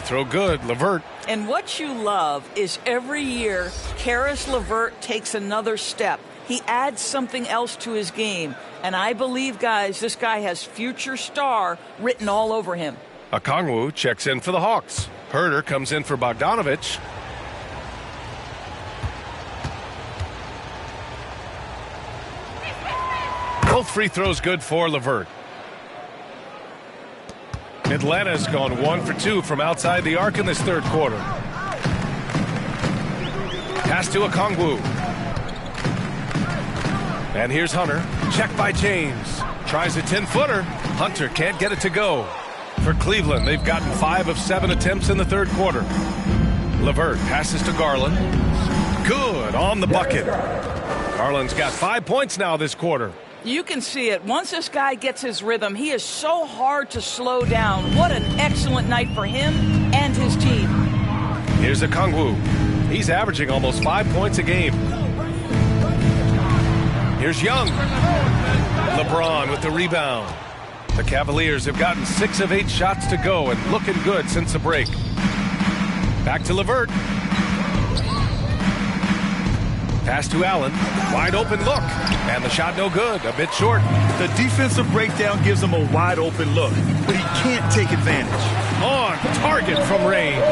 throw good. LeVert. And what you love is every year, Caris LeVert takes another step. He adds something else to his game. And I believe, guys, this guy has future star written all over him. Okongwu checks in for the Hawks. Herder comes in for Bogdanovich. Both free throws good for LeVert. Atlanta's gone 1 for 2 from outside the arc in this third quarter. Pass to Okongwu. And here's Hunter. Check by James. Tries a 10-footer. Hunter can't get it to go. For Cleveland, they've gotten 5 of 7 attempts in the third quarter. LeVert passes to Garland. Good on the bucket. Garland's got 5 points now this quarter. You can see it. Once this guy gets his rhythm, he is so hard to slow down. What an excellent night for him and his team. Here's Okongwu. He's averaging almost 5 points a game. Here's Young. LeBron with the rebound. The Cavaliers have gotten 6 of 8 shots to go and looking good since the break. Back to LeVert. Pass to Allen. Wide open look. And the shot no good. A bit short. The defensive breakdown gives him a wide open look, but he can't take advantage. On target from range.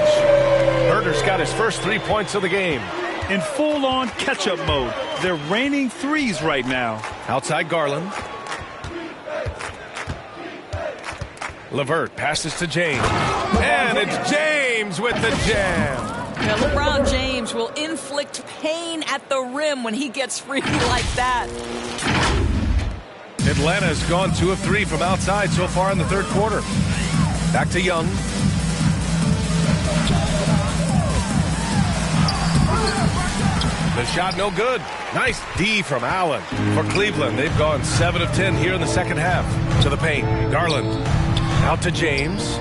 Herder's got his first 3 points of the game. In full-on catch-up mode. They're raining threes right now. Outside Garland. LeVert passes to James. And it's James with the jam. Now, LeBron James will inflict pain at the rim when he gets free like that. Atlanta's gone 2 of 3 from outside so far in the third quarter. Back to Young. The shot no good. Nice D from Allen. For Cleveland, they've gone 7 of 10 here in the second half. To the paint. Garland. Out to James.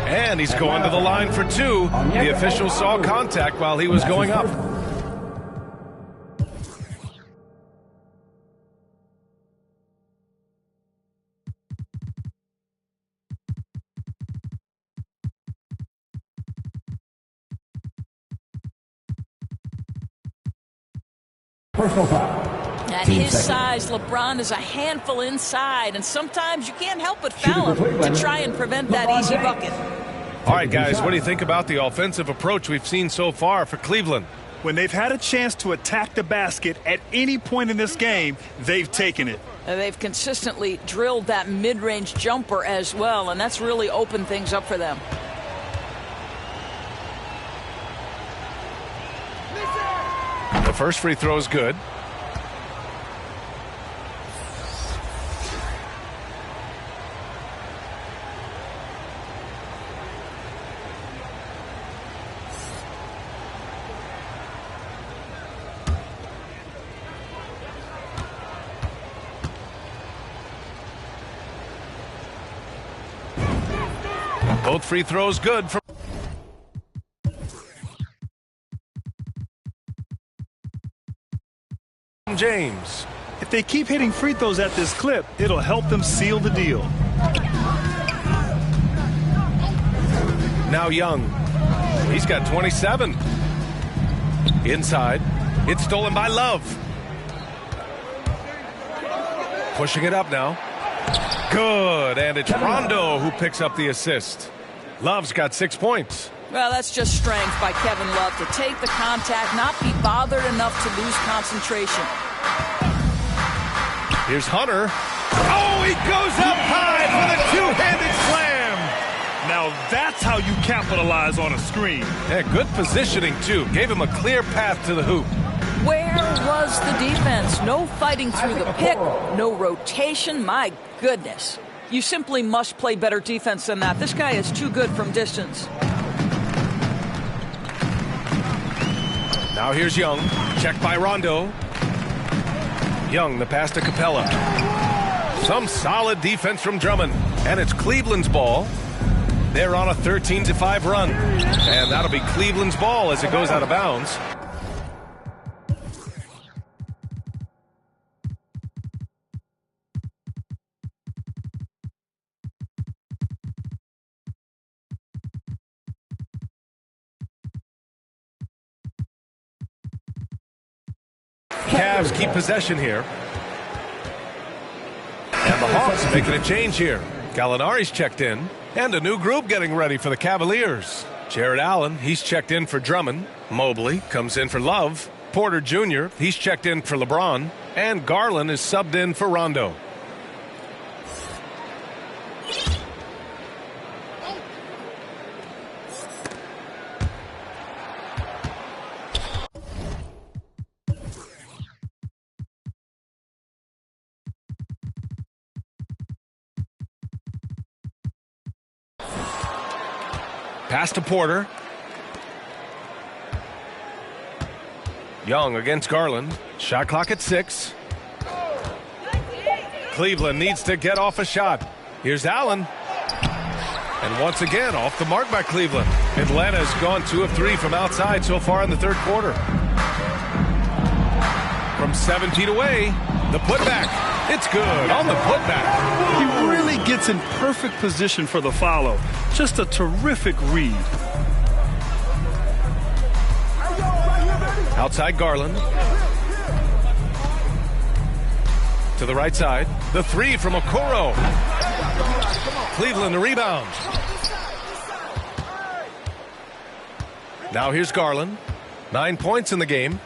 And he's going to the line for 2. The official saw contact while he was going up. Personal foul. At his size, LeBron is a handful inside, and sometimes you can't help but foul him to try and prevent that easy bucket. All right, guys, what do you think about the offensive approach we've seen so far for Cleveland? When they've had a chance to attack the basket at any point in this game, they've taken it. They've consistently drilled that mid-range jumper as well, and that's really opened things up for them. The first free throw is good. Both free throws good from James. If they keep hitting free throws at this clip, it'll help them seal the deal. Now Young. He's got 27. Inside. It's stolen by Love. Pushing it up now. Good. And it's Rondo who picks up the assist. Love's got 6 points. Well, that's just strength by Kevin Love to take the contact, not be bothered enough to lose concentration. Here's Hunter. Oh, he goes up high for the two-handed slam. Now that's how you capitalize on a screen. Yeah, good positioning, too. Gave him a clear path to the hoop. Where was the defense? No fighting through the pick, no rotation. My goodness. You simply must play better defense than that. This guy is too good from distance. Now here's Young. Checked by Rondo. Young, the pass to Capella. Some solid defense from Drummond. And it's Cleveland's ball. They're on a 13-5 run. And that'll be Cleveland's ball as it goes out of bounds. Cavs keep possession here. And the Hawks making a change here. Gallinari's checked in. And a new group getting ready for the Cavaliers. Jared Allen, he's checked in for Drummond. Mobley comes in for Love. Porter Jr., he's checked in for LeBron. And Garland is subbed in for Rondo. Pass to Porter. Young against Garland. Shot clock at 6. Cleveland needs to get off a shot. Here's Allen. And once again, off the mark by Cleveland. Atlanta's gone 2 of 3 from outside so far in the third quarter. From 7 feet away, the putback. It's good on the putback. He really gets in perfect position for the follow. Just a terrific read. Outside Garland. To the right side. The 3 from Okoro. Cleveland the rebound. Now here's Garland. 9 points in the game.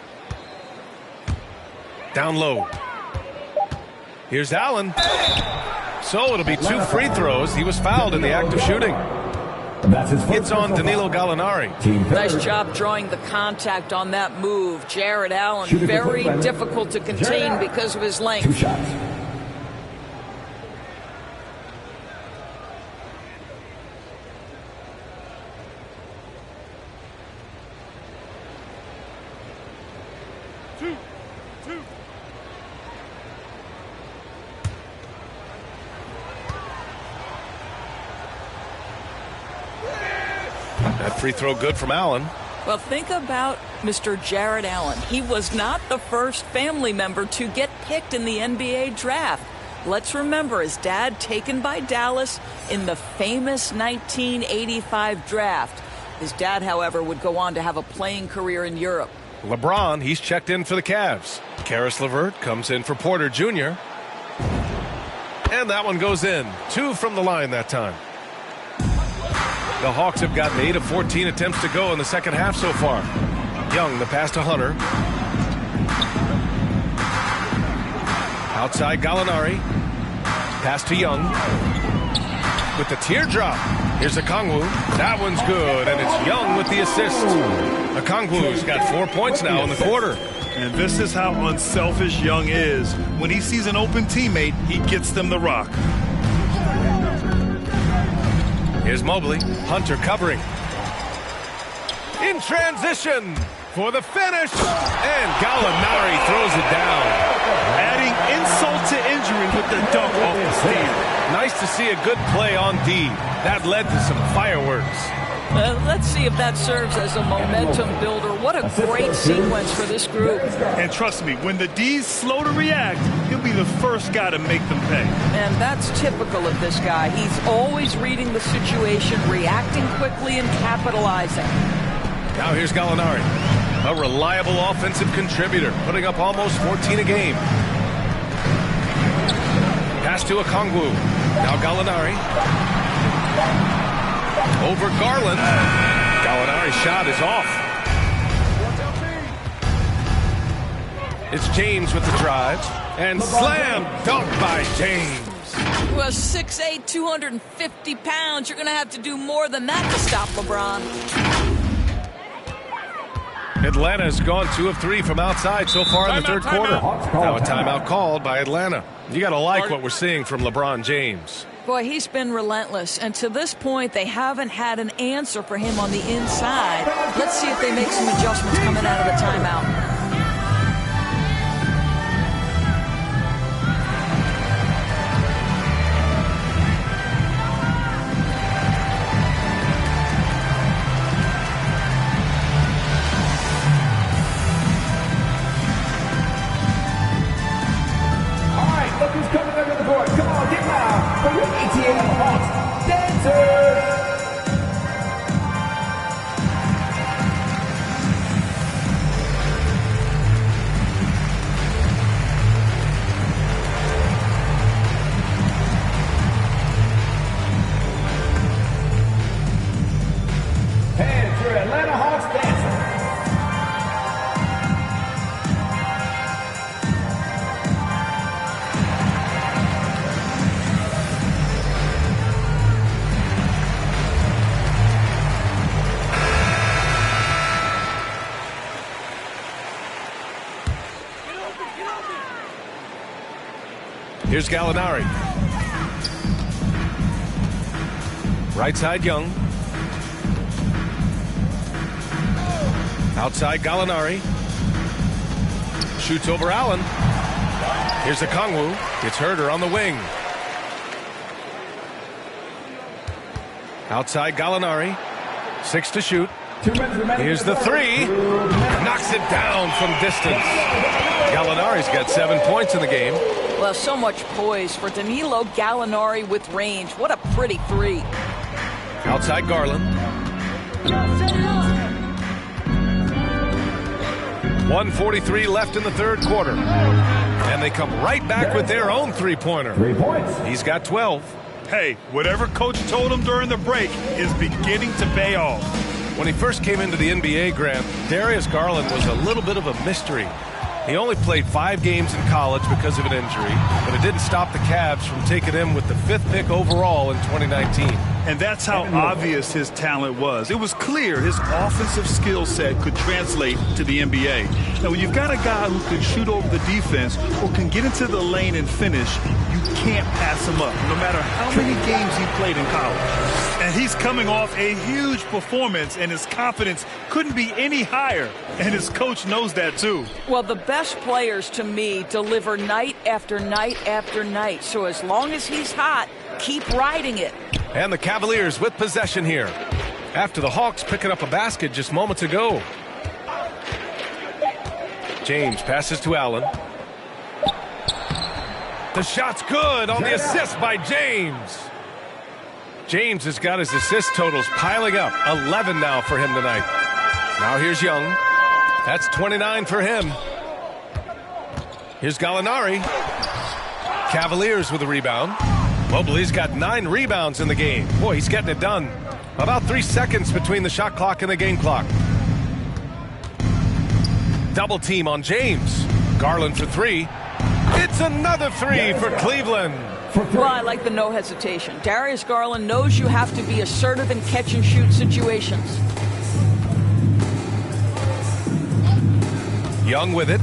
Down low. Here's Allen. So it'll be 2 free throws. He was fouled in the act of shooting. It's on Danilo Gallinari. Nice job drawing the contact on that move. Jared Allen, very difficult to contain because of his length. 2 shots. That free throw good from Allen. Well, think about Mr. Jared Allen. He was not the first family member to get picked in the NBA draft. Let's remember his dad taken by Dallas in the famous 1985 draft. His dad, however, would go on to have a playing career in Europe. LeBron, he's checked in for the Cavs. Caris LeVert comes in for Porter Jr. And that one goes in. 2 from the line that time. The Hawks have gotten 8 of 14 attempts to go in the second half so far. Young, the pass to Hunter. Outside Gallinari. Pass to Young. With the teardrop. Here's Okongwu. That one's good, and it's Young with the assist. Okongwu's got 4 points now in the quarter. And this is how unselfish Young is. When he sees an open teammate, he gets them the rock. Here's Mobley. Hunter covering. In transition for the finish. And Gallinari throws it down. Adding insult to injury with the dunk off the stand. Nice to see a good play on D. That led to some fireworks. Let's see if that serves as a momentum builder. What a great sequence for this group. And trust me, when the D's slow to react, he'll be the first guy to make them pay. And that's typical of this guy. He's always reading the situation, reacting quickly, and capitalizing. Now here's Gallinari. A reliable offensive contributor, putting up almost 14 a game. Pass to Okongwu. Now Gallinari. Over Garland. Gallinari's shot is off. It's James with the drive. And slam dunk by James. Well, 6'8", 250 pounds. You're going to have to do more than that to stop LeBron. Atlanta's gone 2 of 3 from outside so far in the third quarter. Now a timeout called by Atlanta. You got to like what we're seeing from LeBron James. Boy, he's been relentless, and to this point, they haven't had an answer for him on the inside. Let's see if they make some adjustments coming out of the timeout. Look who's coming under the board. Come on, get loud for your ATL Hawks dancers. Here's Gallinari. Right side, Young. Outside, Gallinari. Shoots over Allen. Here's Okongwu. It's Herder on the wing. Outside, Gallinari. 6 to shoot. Here's the 3. Knocks it down from distance. Gallinari's got 7 points in the game. Well, so much poise for Danilo Gallinari with range. What a pretty 3. Outside, Garland. 1:43 left in the third quarter. And they come right back with their own three-pointer. 3 points. He's got 12. Hey, whatever coach told him during the break is beginning to pay off. When he first came into the NBA, Grant, Darius Garland was a little bit of a mystery. He only played 5 games in college because of an injury, but it didn't stop the Cavs from taking him with the 5th pick overall in 2019. And that's how obvious his talent was. It was clear his offensive skill set could translate to the NBA. Now, when you've got a guy who can shoot over the defense or can get into the lane and finish, you can't pass him up, no matter how many games he played in college. And he's coming off a huge performance, and his confidence couldn't be any higher. And his coach knows that, too. Well, the best players, to me, deliver night after night after night. So as long as he's hot, keep riding it. And the Cavaliers with possession here, after the Hawks picking up a basket just moments ago. James passes to Allen. The shot's good on the assist by James. James has got his assist totals piling up. 11 now for him tonight. Now here's Young. That's 29 for him. Here's Gallinari. Cavaliers with a rebound. Mobley's got 9 rebounds in the game. Boy, he's getting it done. About 3 seconds between the shot clock and the game clock. Double team on James. Garland for 3. It's another 3 for Cleveland. Well, I like the no hesitation. Darius Garland knows you have to be assertive in catch-and-shoot situations. Young with it.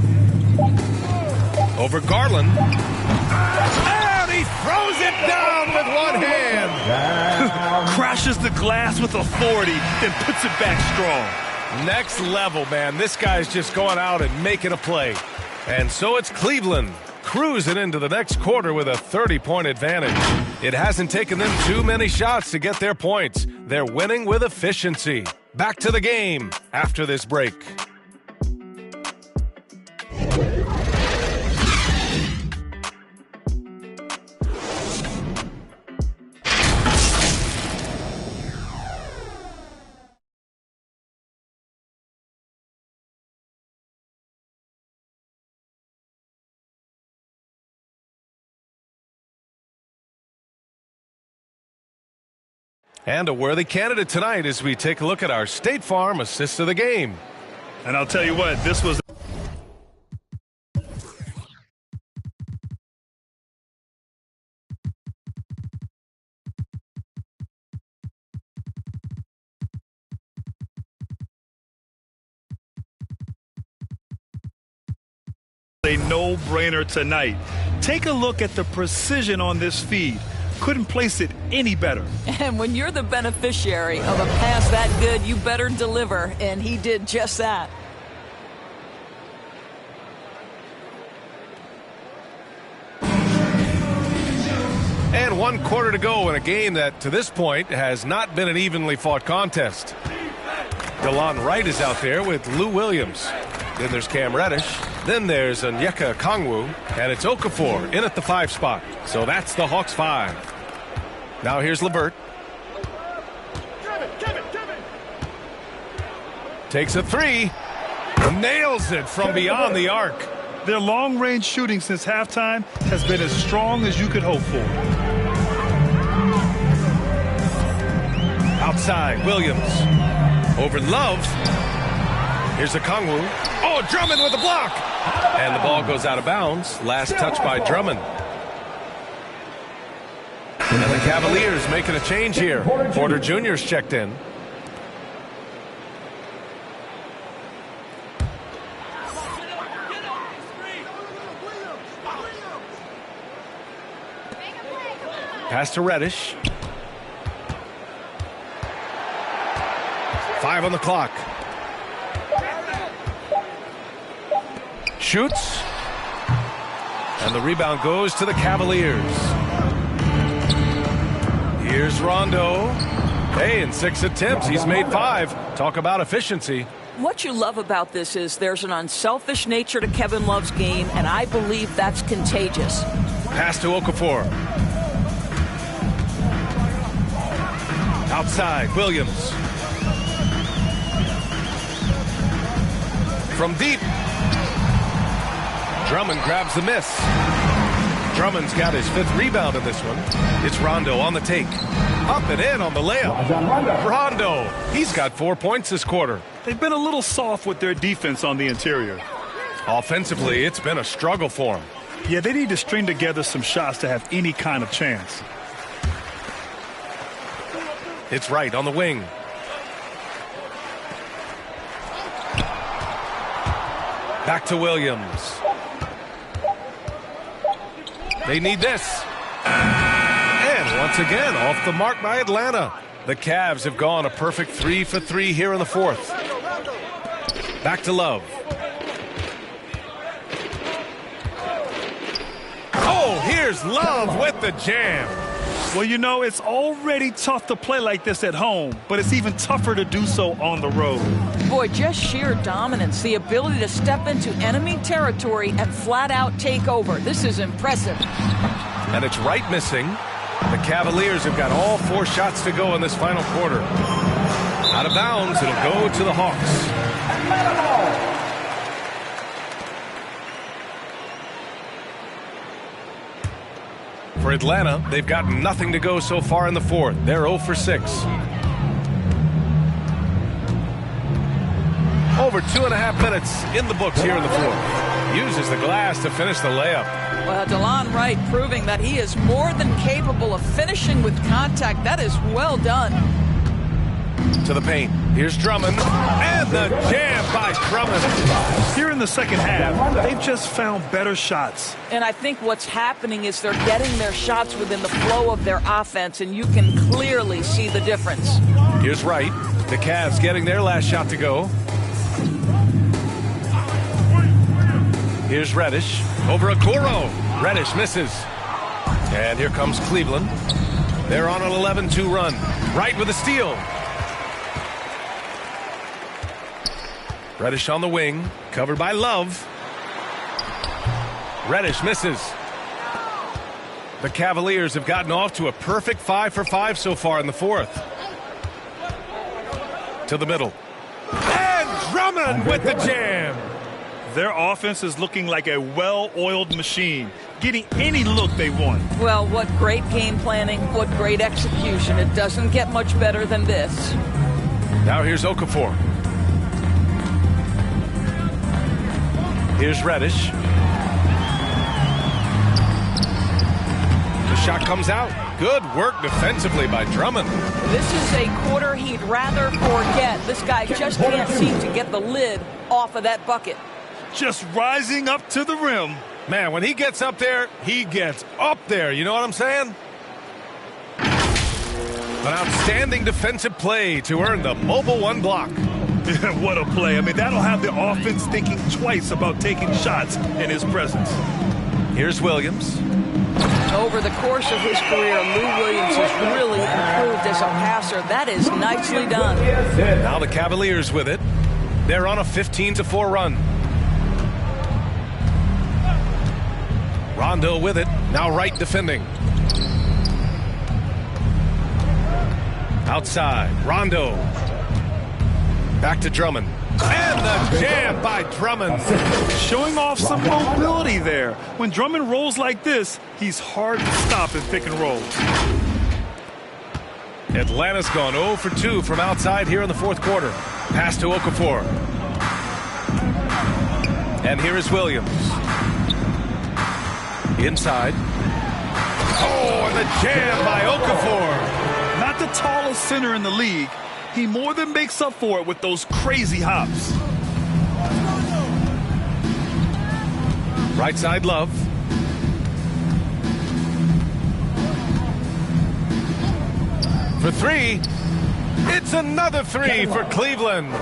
Over Garland. And he throws it down with one hand. Crashes the glass with authority, then puts it back strong. Next level, man. This guy's just going out and making a play. And so it's Cleveland cruising into the next quarter with a 30-point advantage. It hasn't taken them too many shots to get their points. They're winning with efficiency. Back to the game after this break. And a worthy candidate tonight as we take a look at our State Farm assist of the game. And I'll tell you what, this was a no-brainer tonight. Take a look at the precision on this feed. Couldn't place it any better. And when you're the beneficiary of a pass that good, you better deliver, and he did just that. And 1 quarter to go in a game that, to this point, has not been an evenly fought contest. DeLon Wright is out there with Lou Williams. Then there's Cam Reddish. Then there's Onyeka Okongwu. And it's Okafor in at the 5 spot. So that's the Hawks 5. Now here's LeVert. Takes a 3. Nails it from beyond the arc. Their long-range shooting since halftime has been as strong as you could hope for. Outside, Williams. Over Love. Here's Okongwu. Oh, Drummond with the block. And the ball goes out of bounds. Last touch by Drummond. And the Cavaliers making a change here. Porter Jr.'s checked in. Pass to Reddish. 5 on the clock. Shoots. And the rebound goes to the Cavaliers. Here's Rondo. Hey, in 6 attempts, he's made 5. Talk about efficiency. What you love about this is there's an unselfish nature to Kevin Love's game, and I believe that's contagious. Pass to Okafor. Outside, Williams. From deep. Drummond grabs the miss. Drummond's got his 5th rebound in this one. It's Rondo on the take. Up and in on the layup. Rondo, he's got 4 points this quarter. They've been a little soft with their defense on the interior. Offensively, it's been a struggle for them. Yeah, they need to string together some shots to have any kind of chance. It's Wright on the wing. Back to Williams. They need this. And once again, off the mark by Atlanta. The Cavs have gone a perfect 3 for 3 here in the 4th. Back to Love. Oh, here's Love with the jam. Well, you know, it's already tough to play like this at home, but it's even tougher to do so on the road. Boy, just sheer dominance, the ability to step into enemy territory and flat out take over. This is impressive. And it's Wright missing. The Cavaliers have got all 4 shots to go in this final quarter. Out of bounds, it'll go to the Hawks. For Atlanta, they've got nothing to go so far in the 4th. They're 0 for 6. Over 2.5 minutes in the books here in the 4th. Uses the glass to finish the layup. Well, DeLon Wright proving that he is more than capable of finishing with contact. That is well done. To the paint. Here's Drummond. And the jam by Drummond. Here in the second half, they've just found better shots. And I think what's happening is they're getting their shots within the flow of their offense, and you can clearly see the difference. Here's Wright. The Cavs getting their last shot to go. Here's Reddish. Over Okoro. Reddish misses. And here comes Cleveland. They're on an 11-2 run. Wright with a steal. Reddish on the wing, covered by Love. Reddish misses. The Cavaliers have gotten off to a perfect 5 for 5 so far in the 4th. To the middle. And Drummond with the jam. Their offense is looking like a well-oiled machine, getting any look they want. Well, what great game planning, what great execution. It doesn't get much better than this. Now here's Okafor. Here's Reddish. The shot comes out. Good work defensively by Drummond. This is a quarter he'd rather forget. This guy just can't seem to get the lid off of that bucket. Just rising up to the rim. Man, when he gets up there, he gets up there. You know what I'm saying? An outstanding defensive play to earn the mobile 1 block. What a play. I mean, that'll have the offense thinking twice about taking shots in his presence. Here's Williams. Over the course of his career, Lou Williams has really improved as a passer. That is nicely done. Now the Cavaliers with it. They're on a 15-4 run. Rondo with it. Now Wright defending. Outside. Rondo. Back to Drummond. And the jam by Drummond. Showing off some mobility there. When Drummond rolls like this, he's hard to stop in pick and roll. Atlanta's gone 0 for 2 from outside here in the 4th quarter. Pass to Okafor. And here is Williams. Inside. Oh, and the jam by Okafor. Not the tallest center in the league. He more than makes up for it with those crazy hops. Right side, Love. for three. It's another three for Cleveland.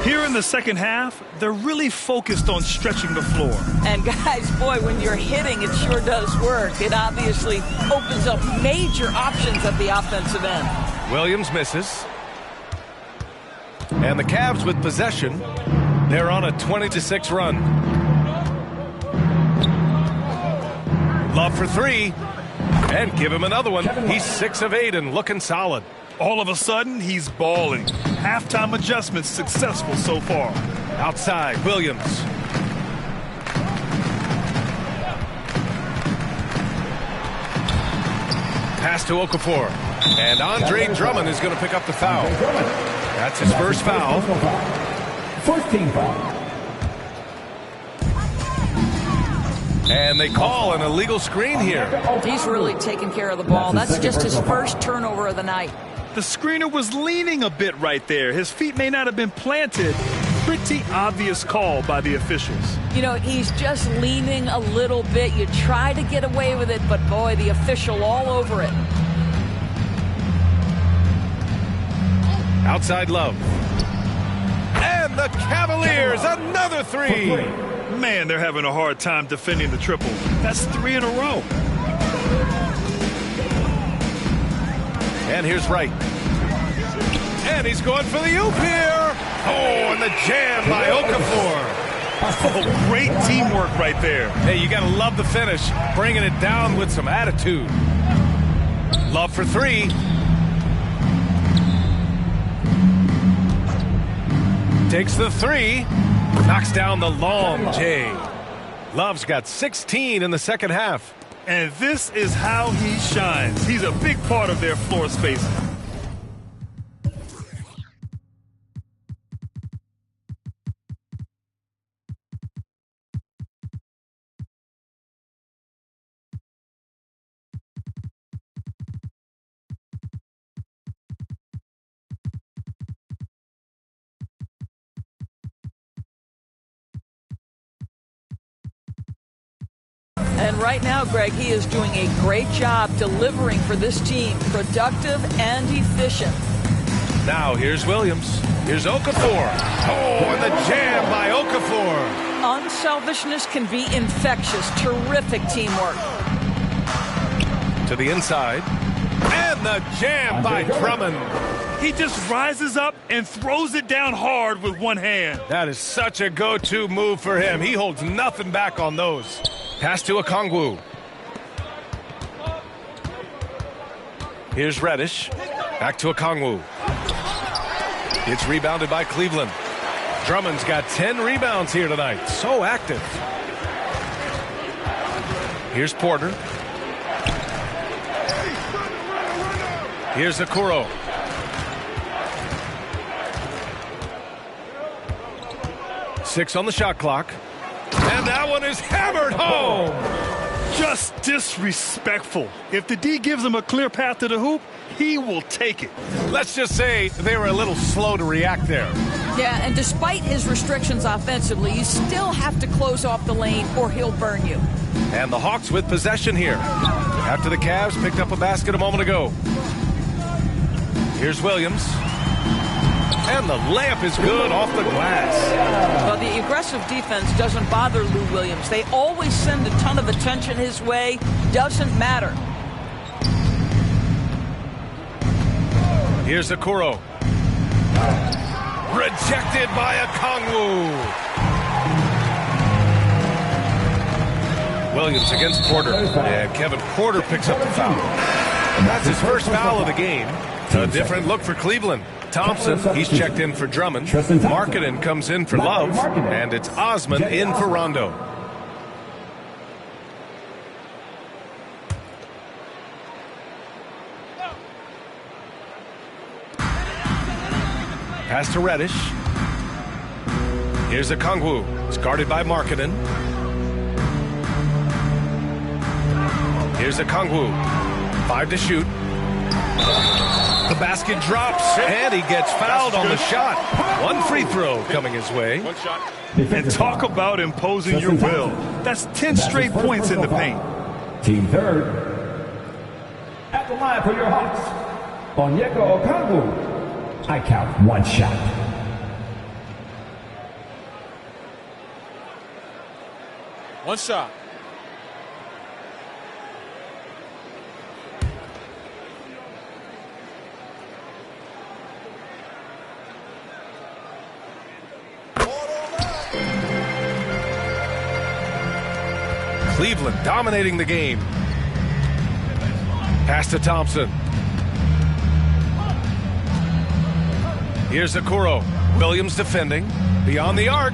Here in the second half, they're really focused on stretching the floor. And guys, boy, when you're hitting, it sure does work. It obviously opens up major options at the offensive end. Williams misses. And the Cavs with possession. They're on a 20-6 run. Love for three. And give him another one. He's 6 of 8 and looking solid. All of a sudden, he's balling. Halftime adjustments successful so far. Outside, Williams. Pass to Okafor. And Andre Drummond is going to pick up the foul. That's his first foul. First team foul. And they call an illegal screen here. He's really taking care of the ball. That's just his first turnover of the night. The screener was leaning a bit right there. His feet may not have been planted. Pretty obvious call by the officials. You know, he's just leaning a little bit. You try to get away with it, but boy, the official all over it. Outside Love. And the Cavaliers, another three. Man, they're having a hard time defending the triple. That's 3 in a row. And here's Wright. And he's going for the oop here. Oh, and the jam by Okafor. Oh, great teamwork right there. Hey, you got to love the finish. Bringing it down with some attitude. Love for three. Takes the three. Knocks down the long J. Love's got 16 in the second half. And this is how he shines. He's a big part of their floor spacing. And right now, Greg, he is doing a great job delivering for this team. Productive and efficient. Now here's Williams. Here's Okafor. Oh, and the jam by Okafor. Unselfishness can be infectious. Terrific teamwork. To the inside. And the jam by Drummond. He just rises up and throws it down hard with one hand. That is such a go-to move for him. He holds nothing back on those. Pass to Okongwu. Here's Reddish. Back to Okongwu. It's rebounded by Cleveland. Drummond's got 10 rebounds here tonight. So active. Here's Porter. Here's Okoro. Six on the shot clock. And that one is hammered home. Just disrespectful. If the D gives him a clear path to the hoop, he will take it. Let's just say they were a little slow to react there. Yeah, and despite his restrictions offensively, you still have to close off the lane or he'll burn you. And the Hawks with possession here. After the Cavs picked up a basket a moment ago. Here's Williams. And the layup is good off the glass. Well, the aggressive defense doesn't bother Lou Williams. They always send a ton of attention his way. Doesn't matter. Here's Okoro. Rejected by Okongwu. Williams against Porter. And Kevin Porter picks up the foul. That's his first foul of the game. A different look for Cleveland. Thompson, he's checked in for Drummond. Markkanen comes in for Love. And it's Osman in for Rondo. Pass to Reddish. Here's Okongwu. It's guarded by Markkanen. Here's Okongwu. 5 to shoot. The basket drops, and he gets fouled on the shot. One free throw coming his way. And talk about imposing your will. That's 10 straight points in the paint. Team third. At the line for your Hawks, Onyeka Okongwu. I count 1 shot. One shot. Cleveland dominating the game. Pass to Thompson. Here's Okoro. Williams defending. Beyond the arc.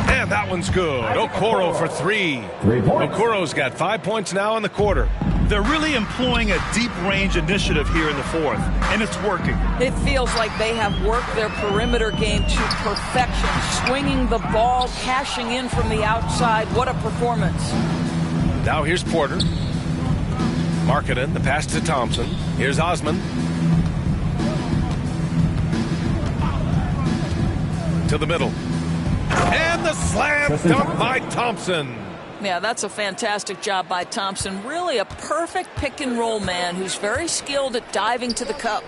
And that one's good. Okoro for 3. 3 points. Okoro's got 5 points now in the quarter. They're really employing a deep range initiative here in the fourth, and it's working. It feels like they have worked their perimeter game to perfection, swinging the ball, cashing in from the outside. What a performance. Now here's Porter. Markkanen, the pass to Thompson. Here's Osman. To the middle. And the slam dunk by Thompson. Yeah, that's a fantastic job by Thompson. Really a perfect pick and roll man who's very skilled at diving to the cup.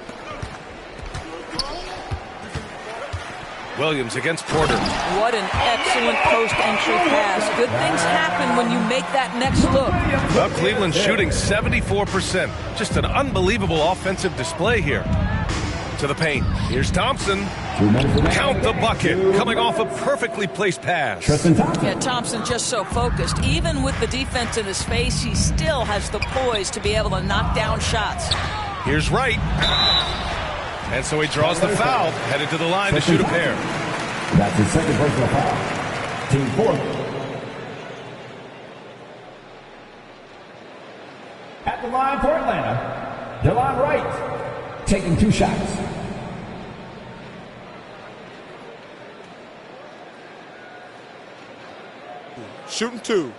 Williams against Porter. What an excellent post-entry pass. Good things happen when you make that next look. Well, Cleveland shooting 74%. Just an unbelievable offensive display here. To the paint. Here's Thompson. Count the bucket. Coming off a perfectly placed pass. Yeah, Thompson just so focused. Even with the defense in his face, he still has the poise to be able to knock down shots. Here's Wright. And so he draws the foul. Headed to the line to shoot a pair. That's his second personal foul. Team 4. At the line for Atlanta, DeLon Wright taking 2 shots. Shooting 2.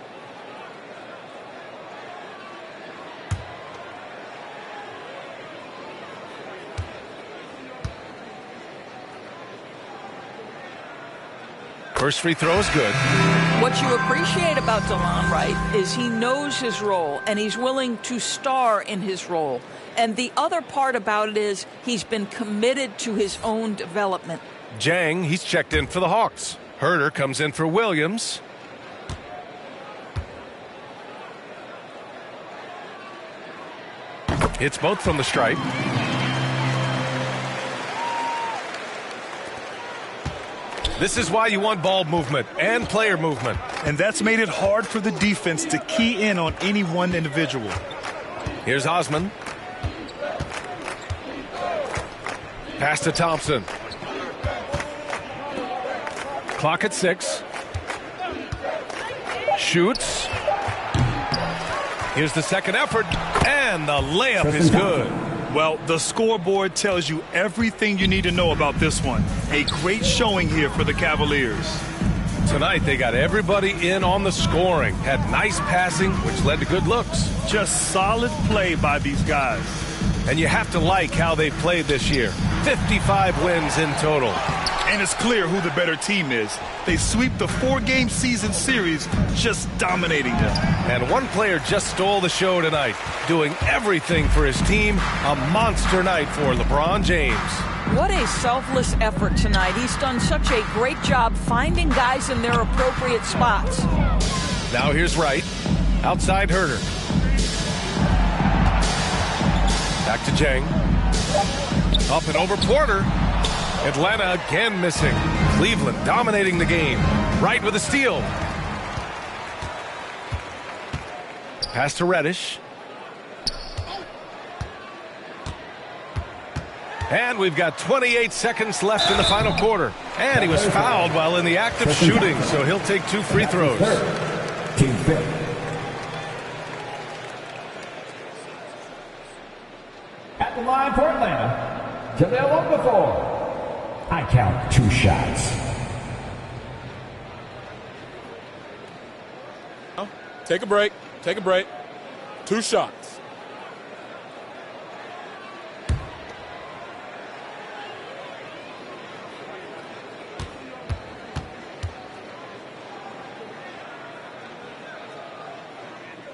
First free throw is good. What you appreciate about DeLon Wright is he knows his role and he's willing to star in his role. And the other part about it is he's been committed to his own development. Jang, he's checked in for the Hawks. Herter comes in for Williams. It's both from the stripe. This is why you want ball movement and player movement. And that's made it hard for the defense to key in on any one individual. Here's Osman. Pass to Thompson. Clock at 6. Shoots. Here's the second effort, and the layup is good. Well, the scoreboard tells you everything you need to know about this one. A great showing here for the Cavaliers. Tonight, they got everybody in on the scoring. Had nice passing, which led to good looks. Just solid play by these guys. And you have to like how they played this year. 55 wins in total. And it's clear who the better team is. They sweep the 4-game season series, just dominating them. And one player just stole the show tonight, doing everything for his team. A monster night for LeBron James. What a selfless effort tonight. He's done such a great job finding guys in their appropriate spots. Now here's Wright. Outside Herter. Back to Jang. Up and over Porter. Atlanta again missing. Cleveland dominating the game. Wright with a steal. Pass to Reddish. And we've got 28 seconds left in the final quarter. And he was fouled while in the act of shooting, so he'll take 2 free throws. Team 5. At the line for Atlanta, JaVale Okafor. I count 2 shots. Take a break. Take a break. 2 shots.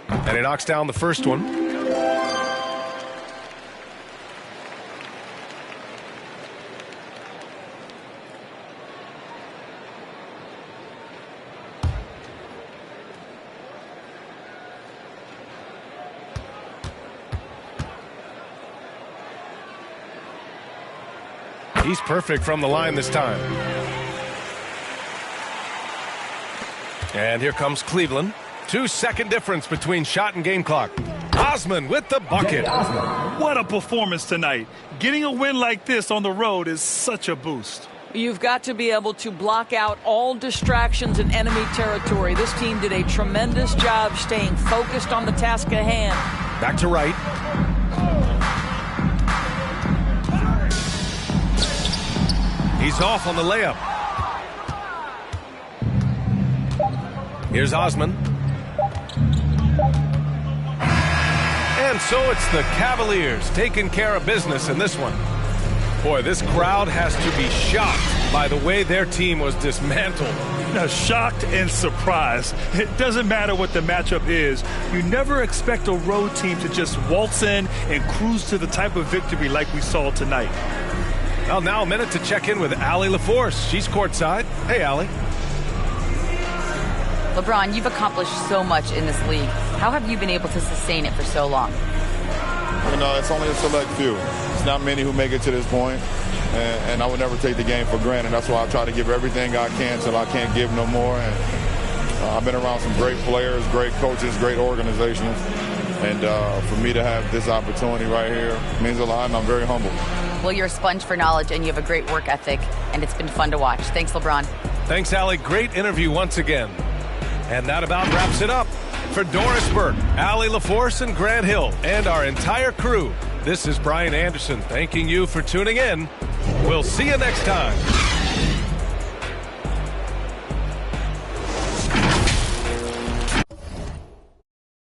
And he knocks down the first one. He's perfect from the line this time. And here comes Cleveland. 2-second difference between shot and game clock. Osman with the bucket. What a performance tonight. Getting a win like this on the road is such a boost. You've got to be able to block out all distractions in enemy territory. This team did a tremendous job staying focused on the task at hand. Back to right. He's off on the layup. Here's Osman. And so it's the Cavaliers taking care of business in this one. Boy, this crowd has to be shocked by the way their team was dismantled. Now, shocked and surprised. It doesn't matter what the matchup is. You never expect a road team to just waltz in and cruise to the type of victory like we saw tonight. Well, now a minute to check in with Allie LaForce. She's courtside. Hey, Allie. LeBron, you've accomplished so much in this league. How have you been able to sustain it for so long? You know, it's only a select few. It's not many who make it to this point, and I would never take the game for granted. That's why I try to give everything I can till I can't give no more. And I've been around some great players, great coaches, great organizations, and for me to have this opportunity right here means a lot, and I'm very humble. Well, you're a sponge for knowledge, and you have a great work ethic, and it's been fun to watch. Thanks, LeBron. Thanks, Allie. Great interview once again. And that about wraps it up. For Doris Burke, Allie LaForce, and Grant Hill, and our entire crew, this is Brian Anderson thanking you for tuning in. We'll see you next time.